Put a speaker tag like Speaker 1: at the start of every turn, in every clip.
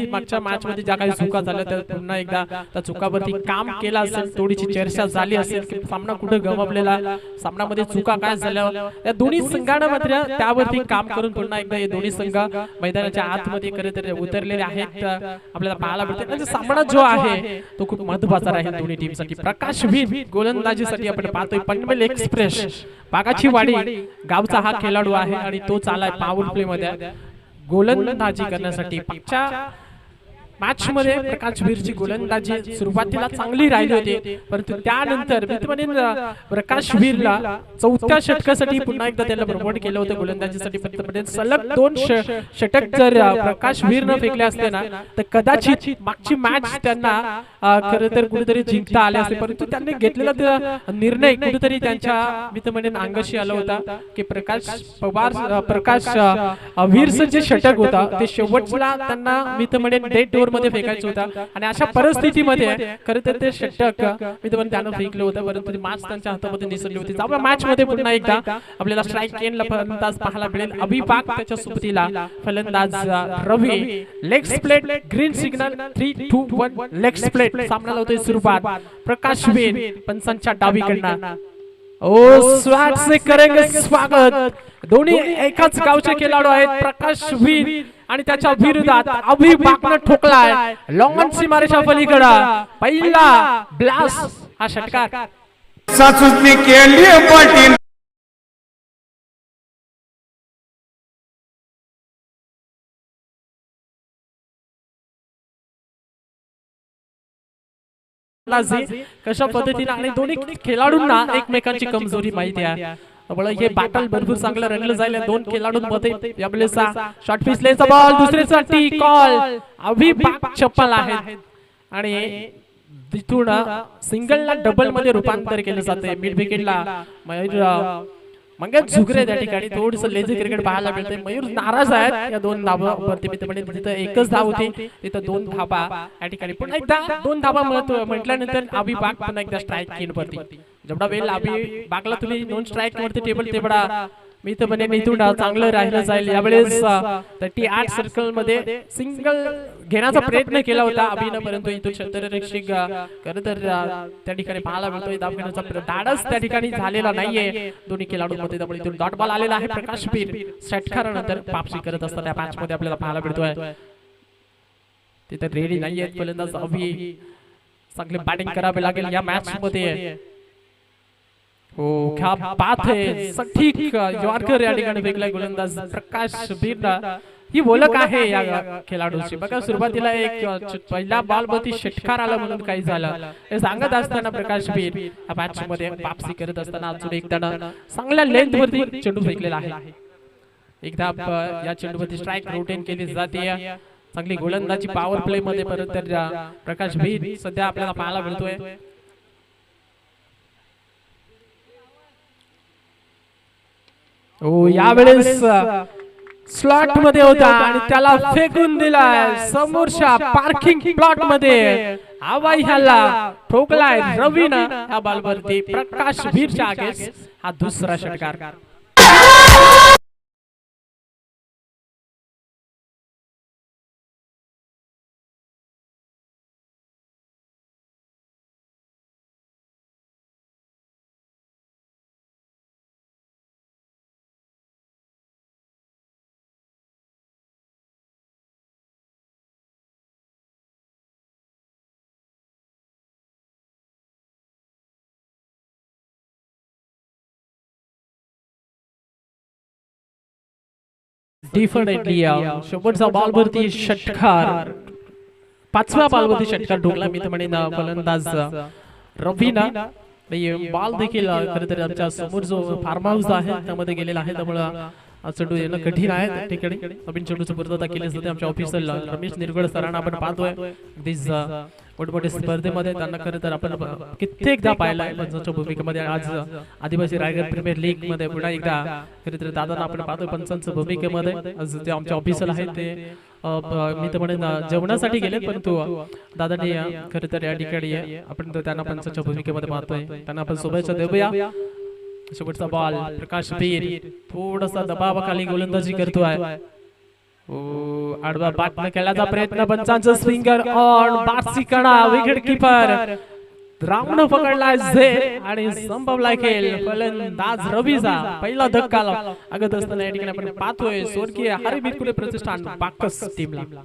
Speaker 1: मागच्या मॅच मध्ये ज्या काही चुका झाल्या त्या पुन्हा एकदा त्या चुकावरती काम केलं असेल, थोडीशी चर्चा झाली असेल की सामना कुठे गमावलेला, सामनामध्ये चुका काय झाल्या, या दोन्ही संघांना मात्र त्यावरती काम करून पुन्हा एकदा हे दोन्ही संघ मैदानाच्या आतमध्ये खरं उतरलेले आहेत आपल्याला पाहायला मिळते. म्हणजे सामना जो आहे तो खूप महत्त्वाचा आहे दोन्ही टीमसाठी. प्रकाशवीर गोलंदाजीसाठी आपण पाहतोय पनवेल एक्सप्रेस बागाची वाडी गावचा हा खेळाडू आहे आणि तो चालाय पॉवर प्ले मध्ये गोलंदाजी करण्यासाठी. मागच्या मॅच मध्ये प्रकाशवीरची गोलंदाजी सुरुवातीला चांगली राहिली होती, परंतु त्यानंतर प्रकाशवीरला चौथ्या षटकासाठी पुन्हा एकदा त्याला प्रमोट केलं होतं गोलंदाजीसाठी. सलग 2 षटक जर प्रकाशवीरनं फेकले असते ना तर कदाचित मागची मॅच त्यांना खरं तर कुठेतरी जिंकता आले असते, परंतु त्यांनी घेतलेला निर्णय कुठेतरी त्यांच्या मी तर म्हणेन अंगाशी आला होता की प्रकाश वीरचं जे षटक होता ते शेवटला त्यांना मी तर म्हणेन डेड मध्ये फेकायचं होता आणि अशा परिस्थितीमध्ये खरं तर ते षटक मी तर त्यानं फेकलं होतं, परंतु मॅच त्यांच्या हातामध्ये निसरली होती. आपल्या मॅच मध्ये पुन्हा एकदा आपल्याला स्ट्राईक केनला फलंदाज पाहायला मिळेल अभिपाक, त्याच्या सोबतीला फलंदाज Ravi. Leg split green signal 3, 2, 1 leg split. सामन्याला होतोय सुरुवात. प्रकाशवीर पंचांच्या डावीकडनं ओ स्वॅग से करेंगे स्वागत. दोन्ही एकाच गावचे खेळाडू आहेत. प्रकाशवीर आणि त्याच्या विरोधात अभिपाकनं ठोकलाय लॉंगन सीमारेषा पलीकडे पहिला ब्लास्ट हा षटकार
Speaker 2: सासूसने केली पाटील
Speaker 1: कशा पद्धतीने आणि दोन्ही खेळाडूंना एकमेकांची कमजोरी माहिती आहे. हे बॅटल भरपूर चांगलं रंगलं जाईल दोन खेळाडूंमध्ये. यावेळेस शॉर्ट पिचलेचा बॉल दुसऱ्यासाठी कॉल अभिपाक चप्पल आहे आणि तिथून सिंगलला डबल मध्ये रूपांतर केलं जाते. मिड विकेटला मयूर मंगेश झुगरे त्या ठिकाणी थोडस लेझी क्रिकेट पाहायला मिळते. मयूर नाराज आहेत या 2 धाबावरती. तिथं एकच धाव होती, तिथं 2 धाबा या ठिकाणी पुन्हा एकदा 2 धाबा म्हटल्यानंतर अभिपाक पुन्हा एकदा स्ट्राईक केन वरती. जेवढा वेळ अभिपाकला तुम्ही 2 स्ट्राईक वरती टेबल तेवढा मी तर म्हणेन इथून चांगलं राहिलं जाईल. यावेळेस 38 सर्कल मध्ये सिंगल घेण्याचा प्रयत्न केला होता अभिनव, परंतु इथून क्षेत्ररक्षक खरं तर त्या ठिकाणी पाहायला मिळतोय धाव घेण्याचा धाडस त्या ठिकाणी झालेला नाहीये दोन्ही खेळाडूंमध्ये. त्यामुळे इथून डॉट बॉल आलेला आहे. प्रकाशवीर षटकारानंतर वापसी करत असताना त्या मॅच मध्ये आपल्याला पाहायला मिळतोय तिथे रेडी नाहीये फलंदाज अभि. चांगली बॅटिंग करावी लागेल या मॅच मध्ये. हो क्या बात है, सटीक यॉर्कर या ठिकाणी फेकलाय गोलंदाज प्रकाशवीरला. ही ओळख आहे या खेळाडूची. बघा सुरुवातीला एक पहिला बॉल वरती षटकार आला म्हणून काही झालं हे सांगत असताना प्रकाशवीर या मॅच मध्ये वापसी करत असताना अजून एक त्यानं चांगल्या लेंथ वरती चेंडू फेकलेला आहे. एकदा या चेंडूवरती स्ट्राईक रोटेन केली जाते. चांगली गोलंदाजी पॉवर प्ले मध्ये परत तर प्रकाशवीर सध्या आपल्याला पाहायला मिळतोय. ओ यावेळेस स्लॉट मध्ये होता आणि त्याला फेकून दिलाय समोरच्या पार्किंग प्लॉट मध्ये. हवाई ह्याला ठोकलाय रवीनं या बॉलवरती. प्रकाशवीरच्या आगे हा दुसरा षटकार. डेफिनेटली शेवटचा बॉल वरती षटकार. 5व्या बॉल वरती षटकार ठोकला मी तर म्हणेन फलंदाज रवीना. बॉल देखील खरं तर आमच्या समोर जो फार्म हाऊस आहे त्यामध्ये गेलेला आहे, त्यामुळे चेंडू येणं कठीण आहे त्या ठिकाणी. नवीन चेंडूची पूर्तता केली जाते. आमच्या ऑफिसर रमेश निरगुडे सरांना आपण पाहतोय अगदीच मोठमोठ्या स्पर्धेमध्ये त्यांना खरं तर आपण कित्येकदा पाहिलंय पंचांच्या भूमिकेमध्ये. आज आदिवासी रायगड प्रीमियर लीग मध्ये पुन्हा एकदा खरं तर दादांना आपण पाहतोय पंचांच्या भूमिकेमध्ये. आज ते आमच्या ऑफिसर आहेत ते मी तर म्हणेन जेवणासाठी गेले, परंतु दादांनी खरं तर या ठिकाणी आपण त्यांना पंचांच्या भूमिकेमध्ये पाहतोय. त्यांना आपण शुभेच्छा देऊया. शेवटचा बॉल प्रकाशवीर थोडासा दबावाखाली गोलंदाजी करतोय. आडवा पाठनं खेळण्याचा प्रयत्न पंचांचं स्विंगर ऑन बारसी कणा विकेट किपर रामन पकडलाय झेल आणि संभवलाय खेळ फलंदाज रवीचा पहिला धक्का लागत असताना या ठिकाणी आपण पाहतोय स्वर्गीय हरी बिरकुले प्रतिष्ठान बाकस टीमला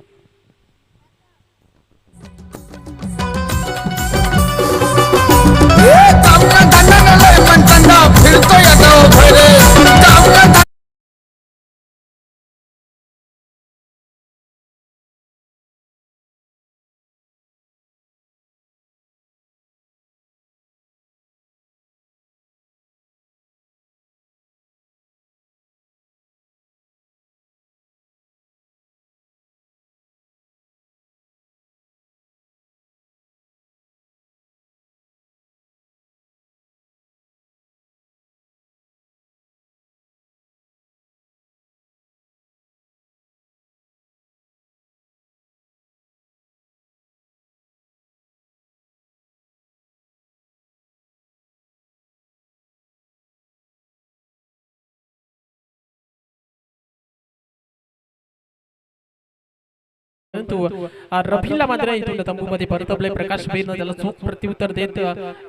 Speaker 1: परंतु रफीला मात्र इथून तंबूमध्ये परतवले प्रकाश बेरनं त्याला चोख प्रत्युत्तर देत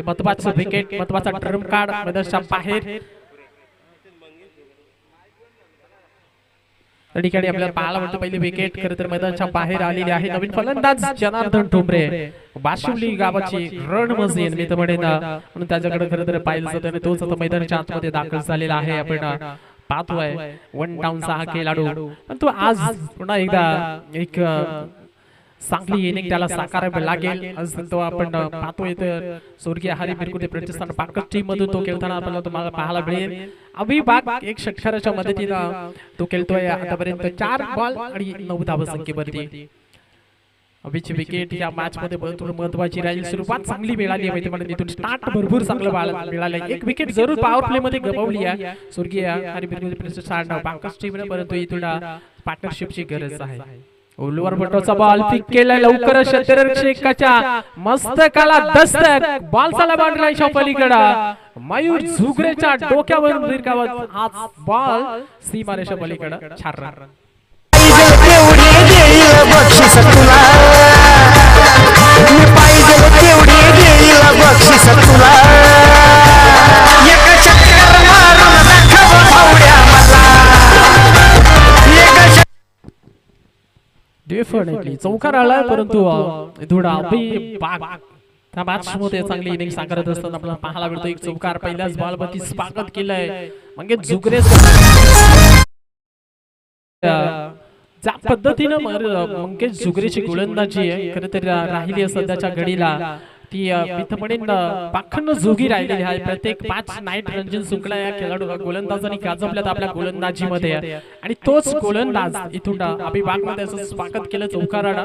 Speaker 1: महत्वाचं विकेट महत्वाचा ट्रम्प कार्ड मैदानाच्या बाहेर या ठिकाणी आपल्याला पाहायला म्हणतो पहिली विकेट खरं तर मैदानाच्या बाहेर आलेली आहे नवीन फलंदाज जनार्दन ठोंबरे बाशिवली गावाची रणमजीन मी तर म्हणेन म्हणून त्याच्याकडे खरं तर पाहिलं जातं आणि तोच आता मैदानाच्या आतमध्ये दाखल झालेला आहे आपण पाहतोय वन डाऊन 6 खेळाडू पण तो आज पुन्हा एकदा एक चांगली इनिंग त्याला साकारावी लागेल असं तो आपण पाहतोय तर स्वर्गीय हरी बिरकुले प्रतिष्ठान बाकस टीम मधून तो खेळताना आपल्याला तुम्हाला पाहायला मिळेल अविभाग एक षटकाराच्या मदतीनं तो खेळतोय आतापर्यंत 4 बॉल आणि 9 धावसंख्येवरती अभिची विकेट या मॅच मध्ये महत्वाची राहील सुरुवात चांगली मिळाली आहे म्हणजे इथून स्टार्ट भरपूर चांगलं मिळालं एक विकेट जरूर पॉवर प्ले मध्ये गमावली आहे स्वर्गीय हरी बिरकुले प्रतिष्ठान बाकस टीमने परंतु इथून पार्टनरशिपची गरज आहे ओलवर बटोचा बॉल पिक केलाय लवकरच क्षेत्ररक्षकाच्या मस्तकाला दस्तक बॉल चाला बाउंड्रीच्या पलीकडे मयूर झुगरेच्या डोक्यावर भिरकावत हा बॉल सीमारेषा पलीकडे 4 रन डेफिनेटली चौकार आलाय परंतु थोडा त्या मॅच मध्ये चांगली इनिंग साकारत असताना आपल्याला पाहायला मिळतो एक चौकार पहिल्याच बॉल वरती स्वागत केलंय म्हणजे झुगरे ज्या पद्धतीनं मंगेश झुगरेची गोलंदाजी आहे खरं तर राहिली सध्याच्या घडीला ती म्हणेन पाखंड जोगी राहिलेली आहे प्रत्येक 5 नाईट रणजित शुक्ला या खेळाडू गोलंदाजांनी गाजवल्यात आपल्या गोलंदाजीमध्ये आणि तोच गोलंदाज इथून अभिभाग मध्ये असं स्वागत केलं चौकाराला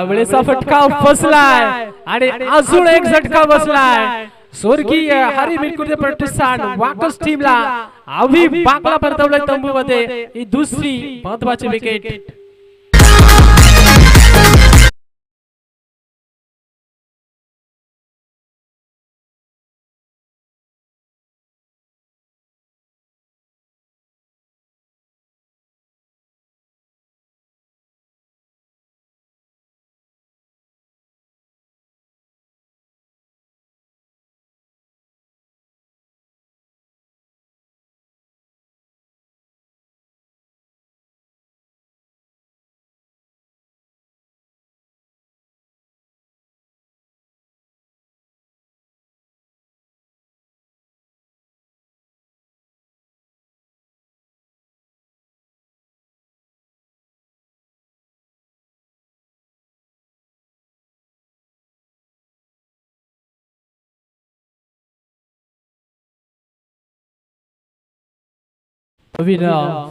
Speaker 1: वेळेचा फटका बसलाय आणि अजून एक झटका बसलाय स्वर्गीय हरी बिरकुले प्रतिष्ठान बाकस टीमला अभिभागला परतवलंय तंबूमध्ये ही दुसरी महत्वाची विकेट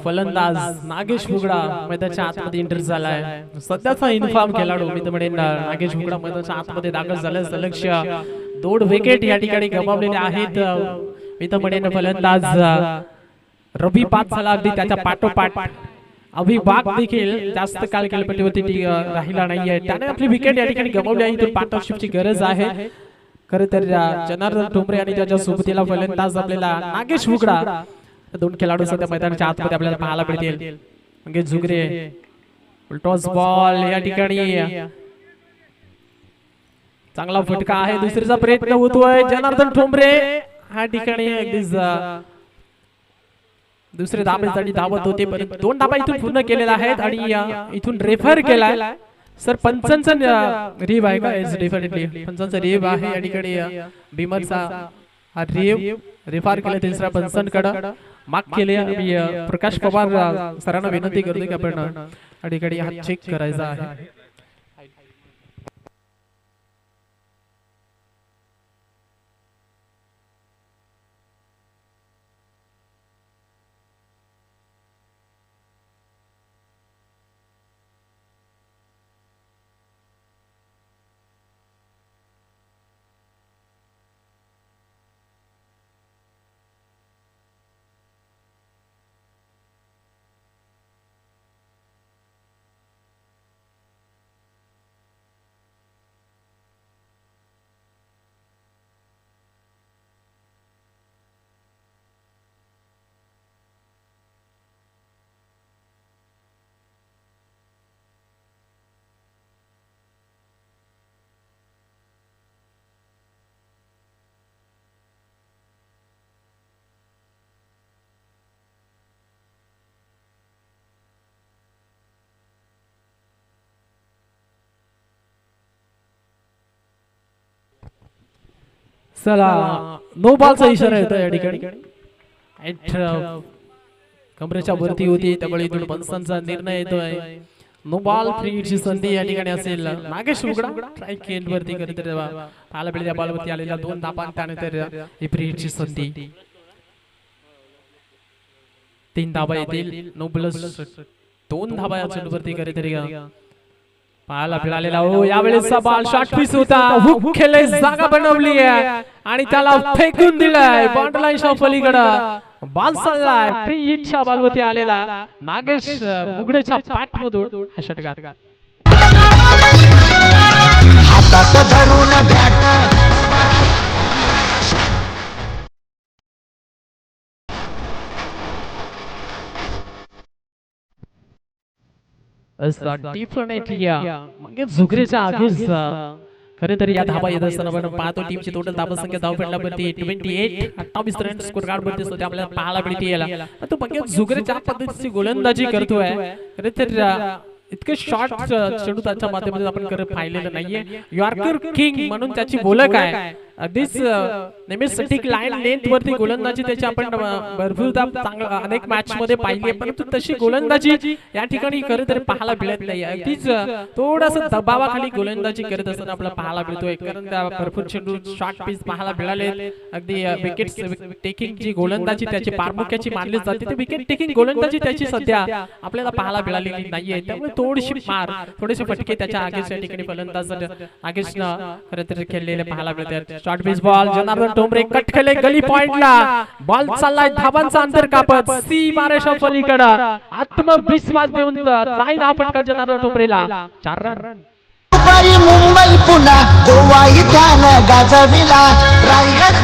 Speaker 1: फलंदाज नागेश बुगडा मैदानाच्या आतमध्ये एंटर झालाय सध्याचा इन्फॉर्म खेळाडू मी तर म्हणेन नागेश बुगडा मैदानाच्या आतमध्ये दाखल झालाय सलक्ष 2 विकेट या ठिकाणी गमावलेले आहेत मी तर म्हणेन फलंदाज रवी 5 झाला अगदी त्याच्या पाठोपाठ अभिभाग देखील जास्त काल खेळपट्टीवरती राहिला नाहीये त्याने आपली विकेट या ठिकाणी गमावली आहे इथून पार्टनरशिपची गरज आहे खरं तर जनार्दन ठोंबरे आणि त्याच्या सोबतीला फलंदाज आपल्याला नागेश मुगडा दोन खेळाडू सध्या मैदानाच्या आतमध्ये आपल्याला पाहायला मिळतील. अंकित झुगरे टॉस बॉल या ठिकाणी चांगला फटका आहे. दुसरीचा प्रयत्न होतोय जनार्दन ठोंबरे ह्या ठिकाणी अगदीच दुसरे धाबेसाठी धावत होते परंतु 2 धाबा इथून पूर्ण केलेला आहेत आणि इथून रेफर केलाय. सर पंचांचा रेव आहे का? इज डेफिनेटली पंचांचा रेव आहे या ठिकाणी. भीमरचा हा रेव रेफर केला तिसऱ्या पंचांकडे माग केले. मी प्रकाश पवार सरांना विनंती करतो की आपण या ठिकाणी हा चेक करायचा आहे. चला नो बॉलचा इशारा येतो या ठिकाणी. कमरेच्या वरती होती त्यामुळे इथून पंचांचा निर्णय येतोय. नो बॉल फ्री हिटची संधी या ठिकाणी असेल. नागेश मुगडा स्ट्राइक एंड वरती करत पाहायला मिळाल्या बॉलवरती आलेला 2 धाबा त्यानंतर ही फ्री हिटची संधी. 3 धाबा येतील. नो प्लस 2 धाबा या चेंडूवरती करत पाहायला मिळालेला. हो यावेळेसचा बॉल शॉर्ट पिच होता. हुक खेळले जागा बनवली आहे आणि त्याला फेकून दिलाय बाउंड्री लाईनच्या पलीकडे. बॉल चाललाय फ्री हिटच्या बॉलवरती आलेला नागेश मुगडेच्या पॅटमधून हा षटकार.
Speaker 3: हातात धरून बॅट
Speaker 1: म्हणजे झुगरेच्या आगीच खरे तर या धाबा येत असताना आपण पाहतो टीमची टोटल धाबा संख्या धावफलकावरती 28 रन स्कोर कार्ड वरती सध्या आपल्याला पाहायला मिळते. तो बघा झुगरेच्या पद्धतीची गोलंदाजी करतोय. खरे तर इतके शॉर्ट चेंडू त्याच्या माध्यमातून आपण करत पाहिलेलं नाहीये. यॉर्कर किंग म्हणून त्याची ओळख आहे. अगदीच नेहमीच सटीक लाईन लेंथ वरती गोलंदाजी त्याची आपण भरपूरदा चांगला अनेक मॅच मध्ये पाहिली परंतु तशी गोलंदाजी या ठिकाणी खरं तर पाहायला मिळत नाही. अगदीच थोडासा दबावाखाली गोलंदाजी करत असताना आपल्याला पाहायला मिळतोय कारण त्या भरपूर चेंडू शॉर्ट पिच पाहायला मिळाले. अगदी विकेट टेकिंग जी गोलंदाजी त्याची प्रामुख्याची मानली जाते ते विकेट टेकिंग गोलंदाजी त्याची सध्या आपल्याला पाहायला मिळालेली नाहीये. त्यामुळे थोडीशी मार थोडेसे फटके त्याच्या आगेश या ठिकाणी फलंदाज आगेशनं खरं तर खेळलेले पाहायला मिळतात. Short pitch ball Janardan Thombre cut केले गली पॉइंटला. बॉल चाललाय धाबांचा अंतर कापत सी मारेच्या पलीकडे आत्मविश्वास देऊन जाईल आपण का जनार्दन ठोंबरेला 4 रन.
Speaker 3: मुंबई पुन्हा गोवा इथान गाजविला रायगड.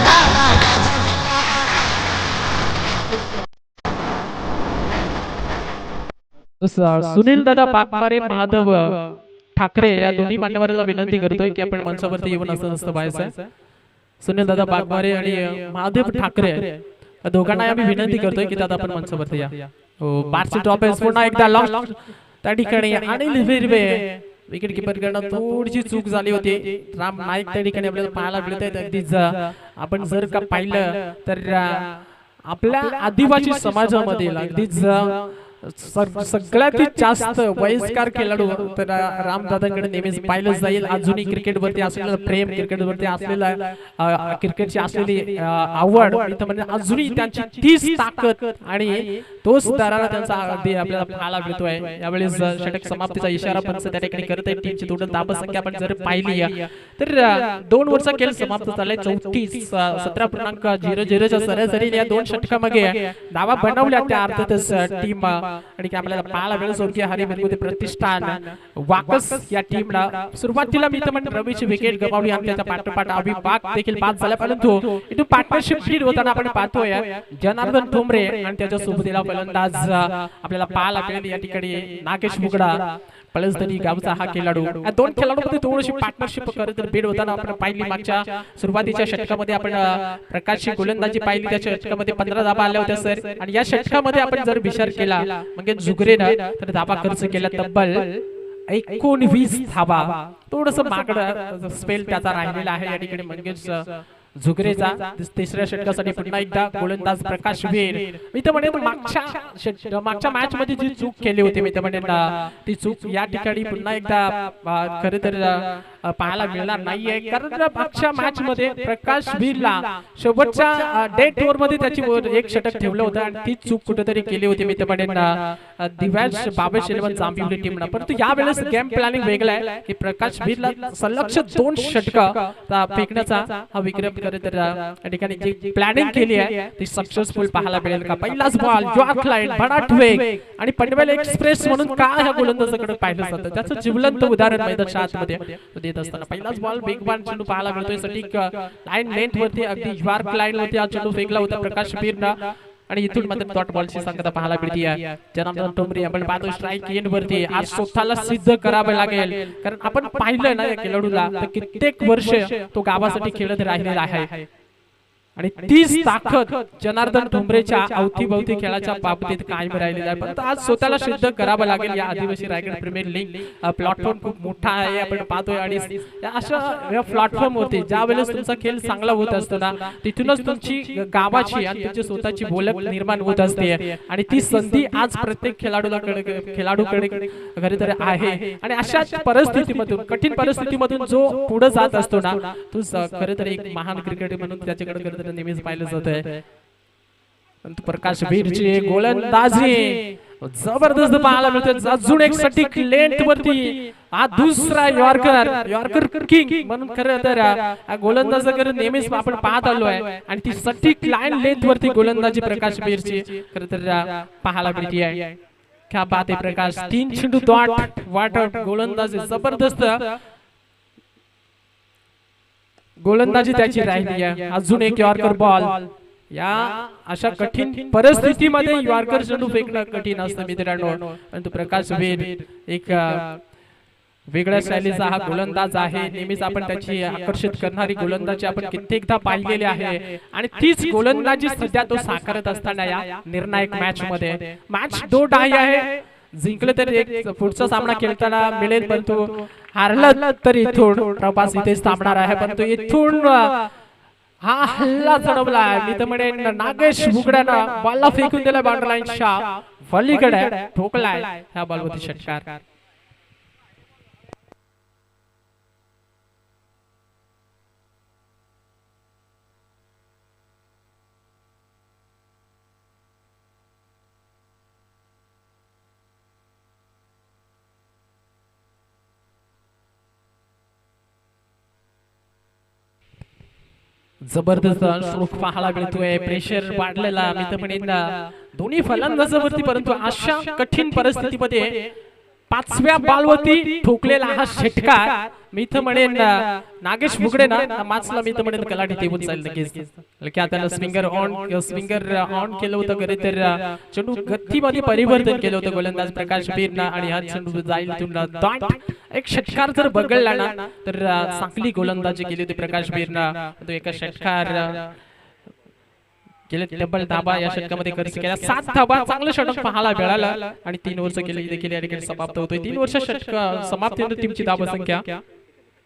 Speaker 1: सुनील दादा पाकमारे माधव ठाकरे या दोन्ही मान्यवरांना विनंती करतोय की आपण मंचावरती येऊन असं नसतं व्हायचं. सुनील दादा पाकमारे आणि महादेव ठाकरे दोघांना आम्ही विनंती करतोय की दादा आपण मंचावरती या. बारची टॉप पुन्हा एकदा लॉस्ट त्या ठिकाणी अनिल हिरवे विकेट किपर कडनं थोडीशी चूक झाली होती. राम नाईक त्या ठिकाणी आपल्याला पाहायला मिळत आहेत. अगदीच आपण जर का पाहिलं तर आपल्या आदिवासी समाजामध्ये अगदीच सगळ्यात जास्त वयस्कर खेळाडू तर रामदादांकडे नेहमीच पाहिलं जाईल. अजूनही क्रिकेट वरती असलेलं प्रेम क्रिकेट वरती असलेलं क्रिकेटची असलेली आवड म्हणजे अजूनही त्यांची तीच ताकद आणि तोच दरारा त्यांचा अगदी आपल्याला पाहायला मिळतोय. यावेळेस षटक समाप्तीचा इशारा पंच त्या ठिकाणी करत आहे. टीमची टोटल धावा संख्या आपण जर पाहिली तर 2 ओव्हरचा खेळ समाप्त झालाय. 17.00 च्या सरासरी या 2 षटकामध्ये धावा बनवल्या त्या अर्थातच टीम आणि की आपल्याला पाहायला मिळेल स्वर्गीय हरी मनगुते प्रतिष्ठान वाकस या टीमला सुरुवातीला मी तर म्हणतो रवीची विकेट गमावली आणि त्याच्या पाठोपाठ अभिपाक देखील बाद झाला. परंतु इथून पार्टनरशिप लीड होताना आपण पाहतोय जनार्दन ठोंबरे आणि त्याच्या सोबतीला फलंदाज आपल्याला पाहायला मिळेल या ठिकाणी नागेश मुगडा पळसदरी गावचा हा खेळाडू. या 2 खेळाडूंमध्ये थोडीशी पार्टनरशिप करत बेड होताना आपण पाहिली. मागच्या सुरुवातीच्या षटकामध्ये आपण प्रकाशची गोलंदाजी पाहिली. त्या षटकामध्ये 15 धाबा आल्या होत्या सर. आणि या षटकामध्ये आपण जर विचार केला म्हणजे जुगरेनं तर धाबा खर्च केला तब्बल 19 धाबा. थोडस मागड स्पेल त्याचा राहिलेला आहे या ठिकाणी. म्हणजेच झुगरेचा तिसऱ्या षटकासाठी पुन्हा एकदा गोलंदाज प्रकाश वीर. मी तर म्हणेन मागच्या मॅच मध्ये जी चूक केली होती मी तर म्हणेन ती चूक या ठिकाणी पुन्हा एकदा खरे तर पाहायला मिळणार नाहीये. कारण मागच्या मॅच मध्ये प्रकाश वीरला शेवटच्या डेट ओव्हर मध्ये त्याची एक षटक ठेवलं होतं आणि ती चूक कुठेतरी केली होती मी तर म्हणेन दिव्यांश बाबेश इलेव्हन जांभिवली टीमला. परंतु यावेळेस गेम प्लॅनिंग वेगळा आहे की प्रकाश वीरला सलग 2 षटक फेकण्याचा हा विक्रम करत या ठिकाणी जी प्लॅनिंग केली आहे ती सक्सेसफुल पाहायला मिळेल का. पहिलाच बॉल यॉर्क लाईन भडाट वेग आणि पनवेल एक्सप्रेस म्हणून का ह्या गोलंदाजाकडे पाहिलं जातं त्याचं जिवलंत उदाहरण मैदानाच्या आतमध्ये देत असताना पहिलाच बॉल वेगवान चेंडू पाहायला मिळतोय. सटीक लाईन लेंथ वरती अगदी यॉर्क लाईन वरती हा चेंडू फेकला होता प्रकाश वीरनं आणि इथून मात्र डॉट बॉलची संगता पाहायला मिळते. जनार्दन ठोंबरे आपण पाहतो स्ट्राईक एंड वरती आज स्वतःला सिद्ध करावे लागेल. कारण आपण पाहिलं ना या खेळाडूला तर कित्येक वर्ष तो गावासाठी खेळत राहिलेला आहे आणि तीच ताकद जनार्दन ठोंबरेच्या अवतीभवती खेळाच्या बाबतीत कायम राहिलेली आहे. पण आज स्वतःला सिद्ध करावं लागेल. या आदिवासी रायगड प्रीमियर लीग प्लॅटफॉर्म खूप मोठा आहे आपण पाहतोय आणि अशा या प्लॅटफॉर्म वरती ज्या वेळेस तुमचा खेळ चांगला होत असतो ना तिथूनच तुमची गावाची आणि तुमची स्वतःची ओळख निर्माण होत असते आणि ती संधी आज प्रत्येक खेळाडूकडे खरे तर आहे. आणि अशा परिस्थितीमधून कठीण परिस्थितीमधून जो पुढे जात असतो ना तो खरे तर एक महान क्रिकेटर म्हणून त्याच्याकडे नेहमीच पाहिलं जात आहे. परंतु प्रकाश वीरची गोलंदाजी जबरदस्त पाहायला मिळते. अजून एक सटीक लेंथ वरती हा दुसरा यॉर्कर किंग म्हणून खरं तर गोलंदाजाकडे नेहमीच आपण पाहत आलो आहे आणि ती सटीक लाईन लेंथ वरती गोलंदाजी प्रकाश वीरची खरं तर पाहायला मिळते आहे. क्या बात आहे प्रकाश. 3 चेंडू वाट गोलंदाजी जबरदस्त गोलंदाजी त्याची राहिली आहे. अजून एक यॉर्कर बॉल. या अशा कठीण परिस्थितीमध्ये यॉर्कर चेंडू फेकणं कठीण असतं मित्रांनो. परंतु प्रकाश वीर एक वेगळ्या शैलीचा हा गोलंदाज आहे. नेहमीच आपण त्याची आकर्षित करणारी गोलंदाजी आपण कित्येकदा पाहिलेली आहे आणि तीच गोलंदाजी सध्या तो साकारत असताना या निर्णायक मॅच मध्ये मॅच 2 डाय आहे. जिंकले तर एक पुढचा सामना खेळताना मिळेल परंतु हारला तर इथून प्रवास इथेच थांबणार आहे. परंतु इथून हा हल्ला चढवला आहे. मी तर म्हणेन नागेश मुगड्यानं बॉलला फेकून दिला बाउंड्री लाईनच्या पलीकडे ठोकलाय ह्या बॉलवरती षटकार. जबरदस्त स्ट्रोक पाहायला मिळतोय. प्रेशर वाढलेला मी तर म्हणेन दोन्ही फलंदाजावरती. परंतु अशा कठीण परिस्थितीमध्ये 5व्या बॉलवरती ठोकलेला हा षटकार मी तर म्हणेन नागेश मुगडे ना माचला मी तर म्हणेन कलाटी देऊन जाईल नक्कीच. की आता स्विंगर ऑन केलं होतं खरे तर चेंडू गतीमध्ये परिवर्तन केलं होतं गोलंदाज प्रकाश वीरनं आणि हा चेंडू जाईल डॉट. एक षटकार जर बघडला ना तर चांगली गोलंदाजी केली होती प्रकाश वीरनं. तो एका षटकार गेले डबल धाबा या षटकामध्ये खर्च केला. 7 धाबा चांगलं षटक पाहायला मिळालं आणि 3 वर्ष केले देखील या ठिकाणी समाप्त होतोय. 3 वर्ष षटक समाप्तीनंतर टीमची धाबा संख्या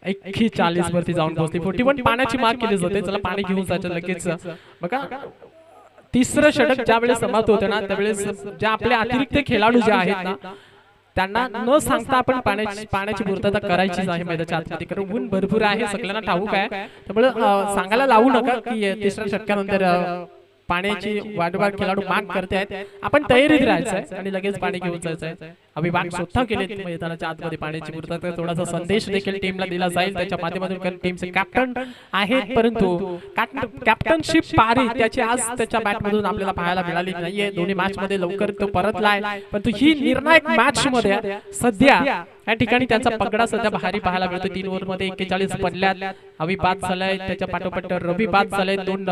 Speaker 1: 41 वरती जाऊन पोहोचली. 41 पाण्याची मार्क केली जाते. चला पाणी घेऊन जायचं लगेच. बघा तिसरं षटक ज्या वेळेस समाप्त होतं ना त्यावेळेस ज्या आपले अतिरिक्त खेळाडू जे आहेत ना त्यांना न सांगता आपण पाण्याची पूर्तता करायचीच आहे मैदानाच्या आतमध्ये. कारण ऊन भरपूर आहे सगळ्यांना ठाऊक आहे. त्यामुळे सांगायला लावू नका की तिसऱ्या षटकानंतर पाण्याची वारंवार खेळाडू माग करतायत. आपण तयारीत राहायचंय आणि लगेच पाणी घेऊन जायचंय. अभिभाग स्वतः केले मैदानाच्या आतमध्ये पाण्याची पूर्तता. थोडासा संदेश देखील टीमला दिला जाईल त्याच्या माध्यमातून, कारण टीमचे कॅप्टन आहेत परंतु कॅप्टनशिप पारी त्याची आज त्याच्या बॅट मधून आपल्याला पाहायला मिळाली नाहीये. दोन्ही मॅच मध्ये लवकर तो परतलाय, परंतु ही निर्णायक मॅच मध्ये सध्या या ठिकाणी त्यांचा पगडा सध्या भारी पाहायला मिळतो. 3 ओव्हर मध्ये 41 पडल्यात. अभि बाद झालाय, त्याच्या पाठोपाठ रवी बाद झालाय. 2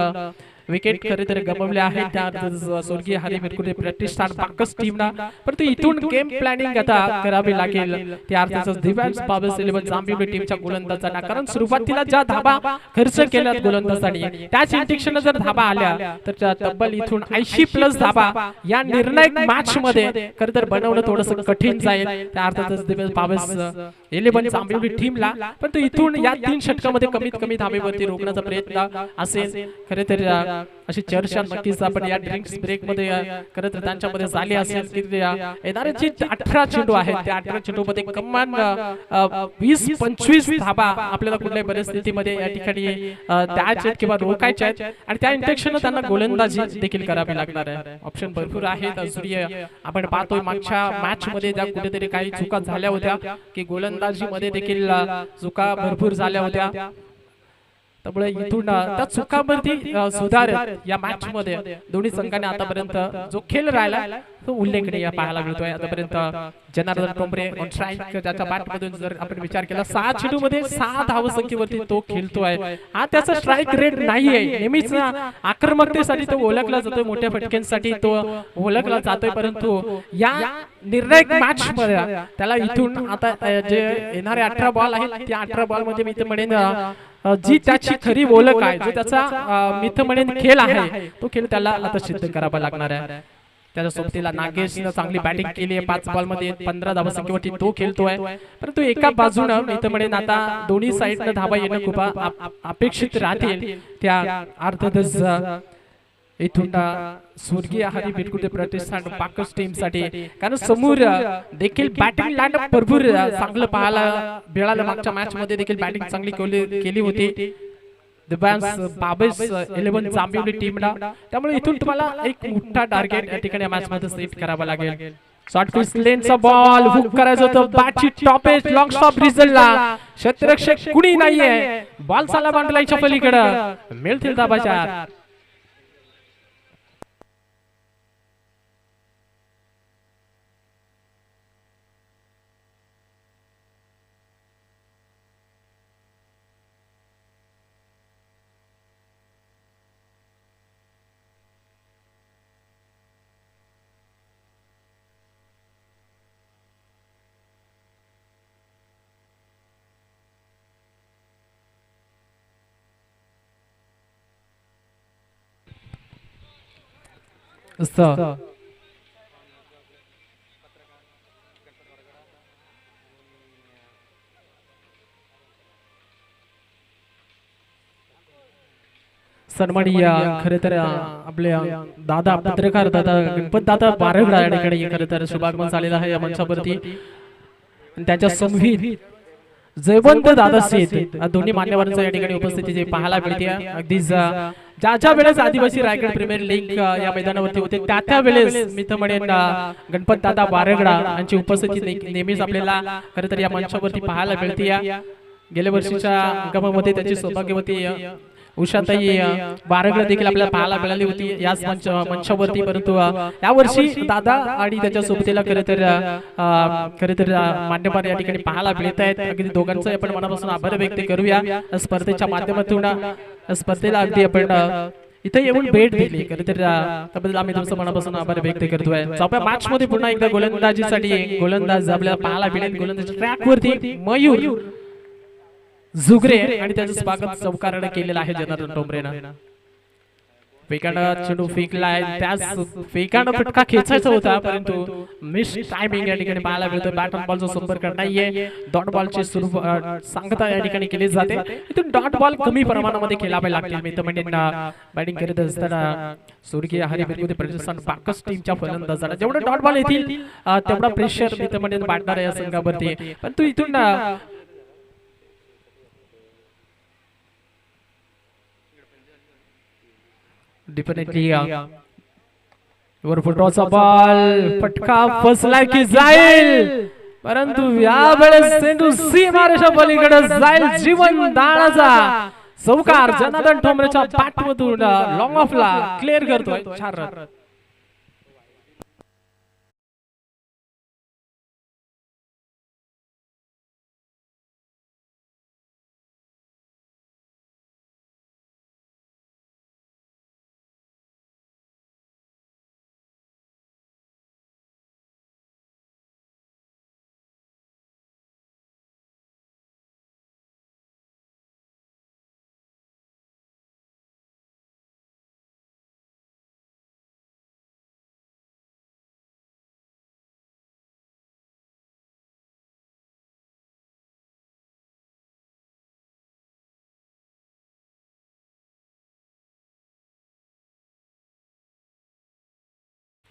Speaker 1: विकेट खरे तर गमावले आहेत त्या स्वर्गीय हरी मिरकुटे प्रतिष्ठान बाकस टीमना. परंतु इथून गेम प्लॅनिंग आता करावी लागेल. त्या अर्थातच दिव्यांश बाबस 11 जांभिवली टीमच्या गोलंदाजांना, कारण सुरुवातीला ज्या धाबा खर्च केल्यात गोलंदाजांनी त्याच इंटेक्शन जर धाबा आल्या तर तब्बल इथून 80+ धाबा या निर्णायक मॅच मध्ये खरं तर बनवणं थोडंसं कठीण जाईल. त्या अर्थातच दिव्यांश बाबस 11 जांभिवली टीमला. परंतु इथून या 3 षटकामध्ये कमीत कमी धाबेवरती रोखण्याचा प्रयत्न असेल. खरे तर अशी चर्चा नक्कीच आपण या ड्रिंक्स ब्रेक मध्ये करत त्यांच्यामध्ये झाली असेल की येणारे जे 18 चेंडू आहेत त्या 18 चेंडू मध्ये कमान 20-25 धाबा आपल्याला कुठल्याही परिस्थितीमध्ये या ठिकाणी द्यायचे किंवा रोखायचे आहेत. आणि त्या इंटेक्शन त्यांना गोलंदाजी देखील करावी लागणार आहे. ऑप्शन भरपूर आहेत. सूर्य आपण पाहतोय मागच्या मॅच मध्ये ज्या कुठेतरी काही चुका झाल्या होत्या की गोलंदाजी मध्ये देखील चुका भरपूर झाल्या होत्या. त्यामुळे इथून त्या चुकांवरती सुधार या मॅच मध्ये दोन्ही संघाने आतापर्यंत जो खेळ राहिला तो उल्लेखनीय पाहायला मिळतोय. आतापर्यंत जनार्दन टोंबरे ऑन स्ट्राइक त्याच्या बॅट मधून जर आपण विचार केला 6 चेंडू मध्ये 6 धावसंख्येवरती तो खेळतोय. हा त्याचा स्ट्राइक रेट नाहीये. नेहमीच आक्रमकतेसाठी तो ओळखला जातोय, मोठ्या फटक्यांसाठी तो ओळखला जातोय. परंतु या निर्णायक मॅच मध्ये त्याला इथून आता जे येणारे 18 बॉल आहेत त्या 18 बॉल मध्ये मी तर म्हणेन जी त्याची खरी ओळख आहे, जो त्याचा मी तर म्हणेन खेळ आहे, तो खेळ त्याला आता सिद्ध करावा लागणार आहे. त्याच्या सोबतीला नागेशने चांगली बॅटिंग केली आहे. 5 बॉल मध्ये 15 धावसंख्येवरती तो खेळतोय. परंतु एका बाजूने मी तर म्हणेन आता दोन्ही साइडने धावा येणं खूप अपेक्षित राहतील. त्या अर्थातच इथून स्वर्गीय हरी मिरकुटे प्रतिष्ठान बाकस टीम साठी, कारण समोर देखील बॅटिंग लाईनअप भरपूर चांगलं पाहायला मिळालं. मागच्या मॅच मध्ये देखील बॅटिंग चांगली केली होती दिव्यांश बाबस 11 जांभिवली टीमला. त्यामुळे इथून तुम्हाला एक मोठा टार्गेट या ठिकाणी मॅच मध्ये सेट करावा लागेल. शॉर्ट पिच लेनचा बॉल हुक करायचा होतं. बॅटची टॉप एज लॉंग स्टॉप रिझल्टला क्षेत्ररक्षक कुणी नाहीये. बॉल चाला बाउंड्रीच्या पलीकडे मिळतील धाबाच्या. सन्माननीय खरे तर आपले दादा पत्रकार दादा गणपत दादा बारगडा या ठिकाणी खरे तर शुभागमन झालेलं आहे या मंचावरती. त्याच्या समवेत जयवंत दादा सेठ दोन्ही मान्यवरांच्या या ठिकाणी उपस्थिती पाहायला मिळते. अगदीच ज्या वेळेस आदिवासी रायगड प्रीमियर लीग या मैदानावरती होते त्या वेळेस मी तर म्हणेन गणपत दादा बारगडा यांची उपस्थिती नेहमीच आपल्याला खरं तर या मंचावरती पाहायला मिळते. गेल्या वर्षीच्या गमामध्ये त्याची सौभाग्यवती उषाताई बारगडा देखील आपल्याला पाहायला मिळाली होती याच मंचावरती. परंतु या वर्षी दादा आणि त्याच्या सोबतीला खरे तर मान्यवर या ठिकाणी पाहायला मिळत आहेत. अगदी दोघांचं आपण मनापासून आभार व्यक्त करूया. स्पर्धेच्या माध्यमातून स्पर्धेला अगदी आपण इथे येऊन भेट दिली खरं तर त्याबद्दल आम्ही तुमचं मनापासून आभार व्यक्त करतोय. आपल्या मॅच मध्ये पुन्हा एकदा गोलंदाजीसाठी गोलंदाज आपल्याला पाहायला मिळेल. गोलंदाजी ट्रॅक वरती मयूर जुगरे आणि त्याचं स्वागत चौकाराने केलेलं आहे जनार्दन टोंबरेनं. फेकानं चेंडू फेकलाय, त्याच फेकानं फटका खेचायचा होता परंतु मिस टायमिंग या ठिकाणी पाहायला मिळतो. बॅट ऑन बॉलचा संपर्क नाहीये. डॉट बॉलची सांगता या ठिकाणी केली जाते. इथून डॉट बॉल कमी प्रमाणामध्ये खेळावे लागतील. मी तर म्हणजे बॅटिंग करत असताना स्वर्गीय हरी मिरकुटे प्रतिष्ठान बाकस टीमच्या फलंदाजांना जेवढे डॉट बॉल येतील तेवढा प्रेशर मी तर म्हणजे वाढणार या संघावरती. परंतु इथून डेफिनेटली वर फुटबॉलचा बॉल फटका फसला की जाईल, परंतु यावेळेस चेंडू सीमारेषा पलीकडे जाईल. जीवन दानाचा चौकार जनार्दन ठोंबरेच्या बॅटमधून लॉंग ऑफला क्लिअर करतोय. 4 रन.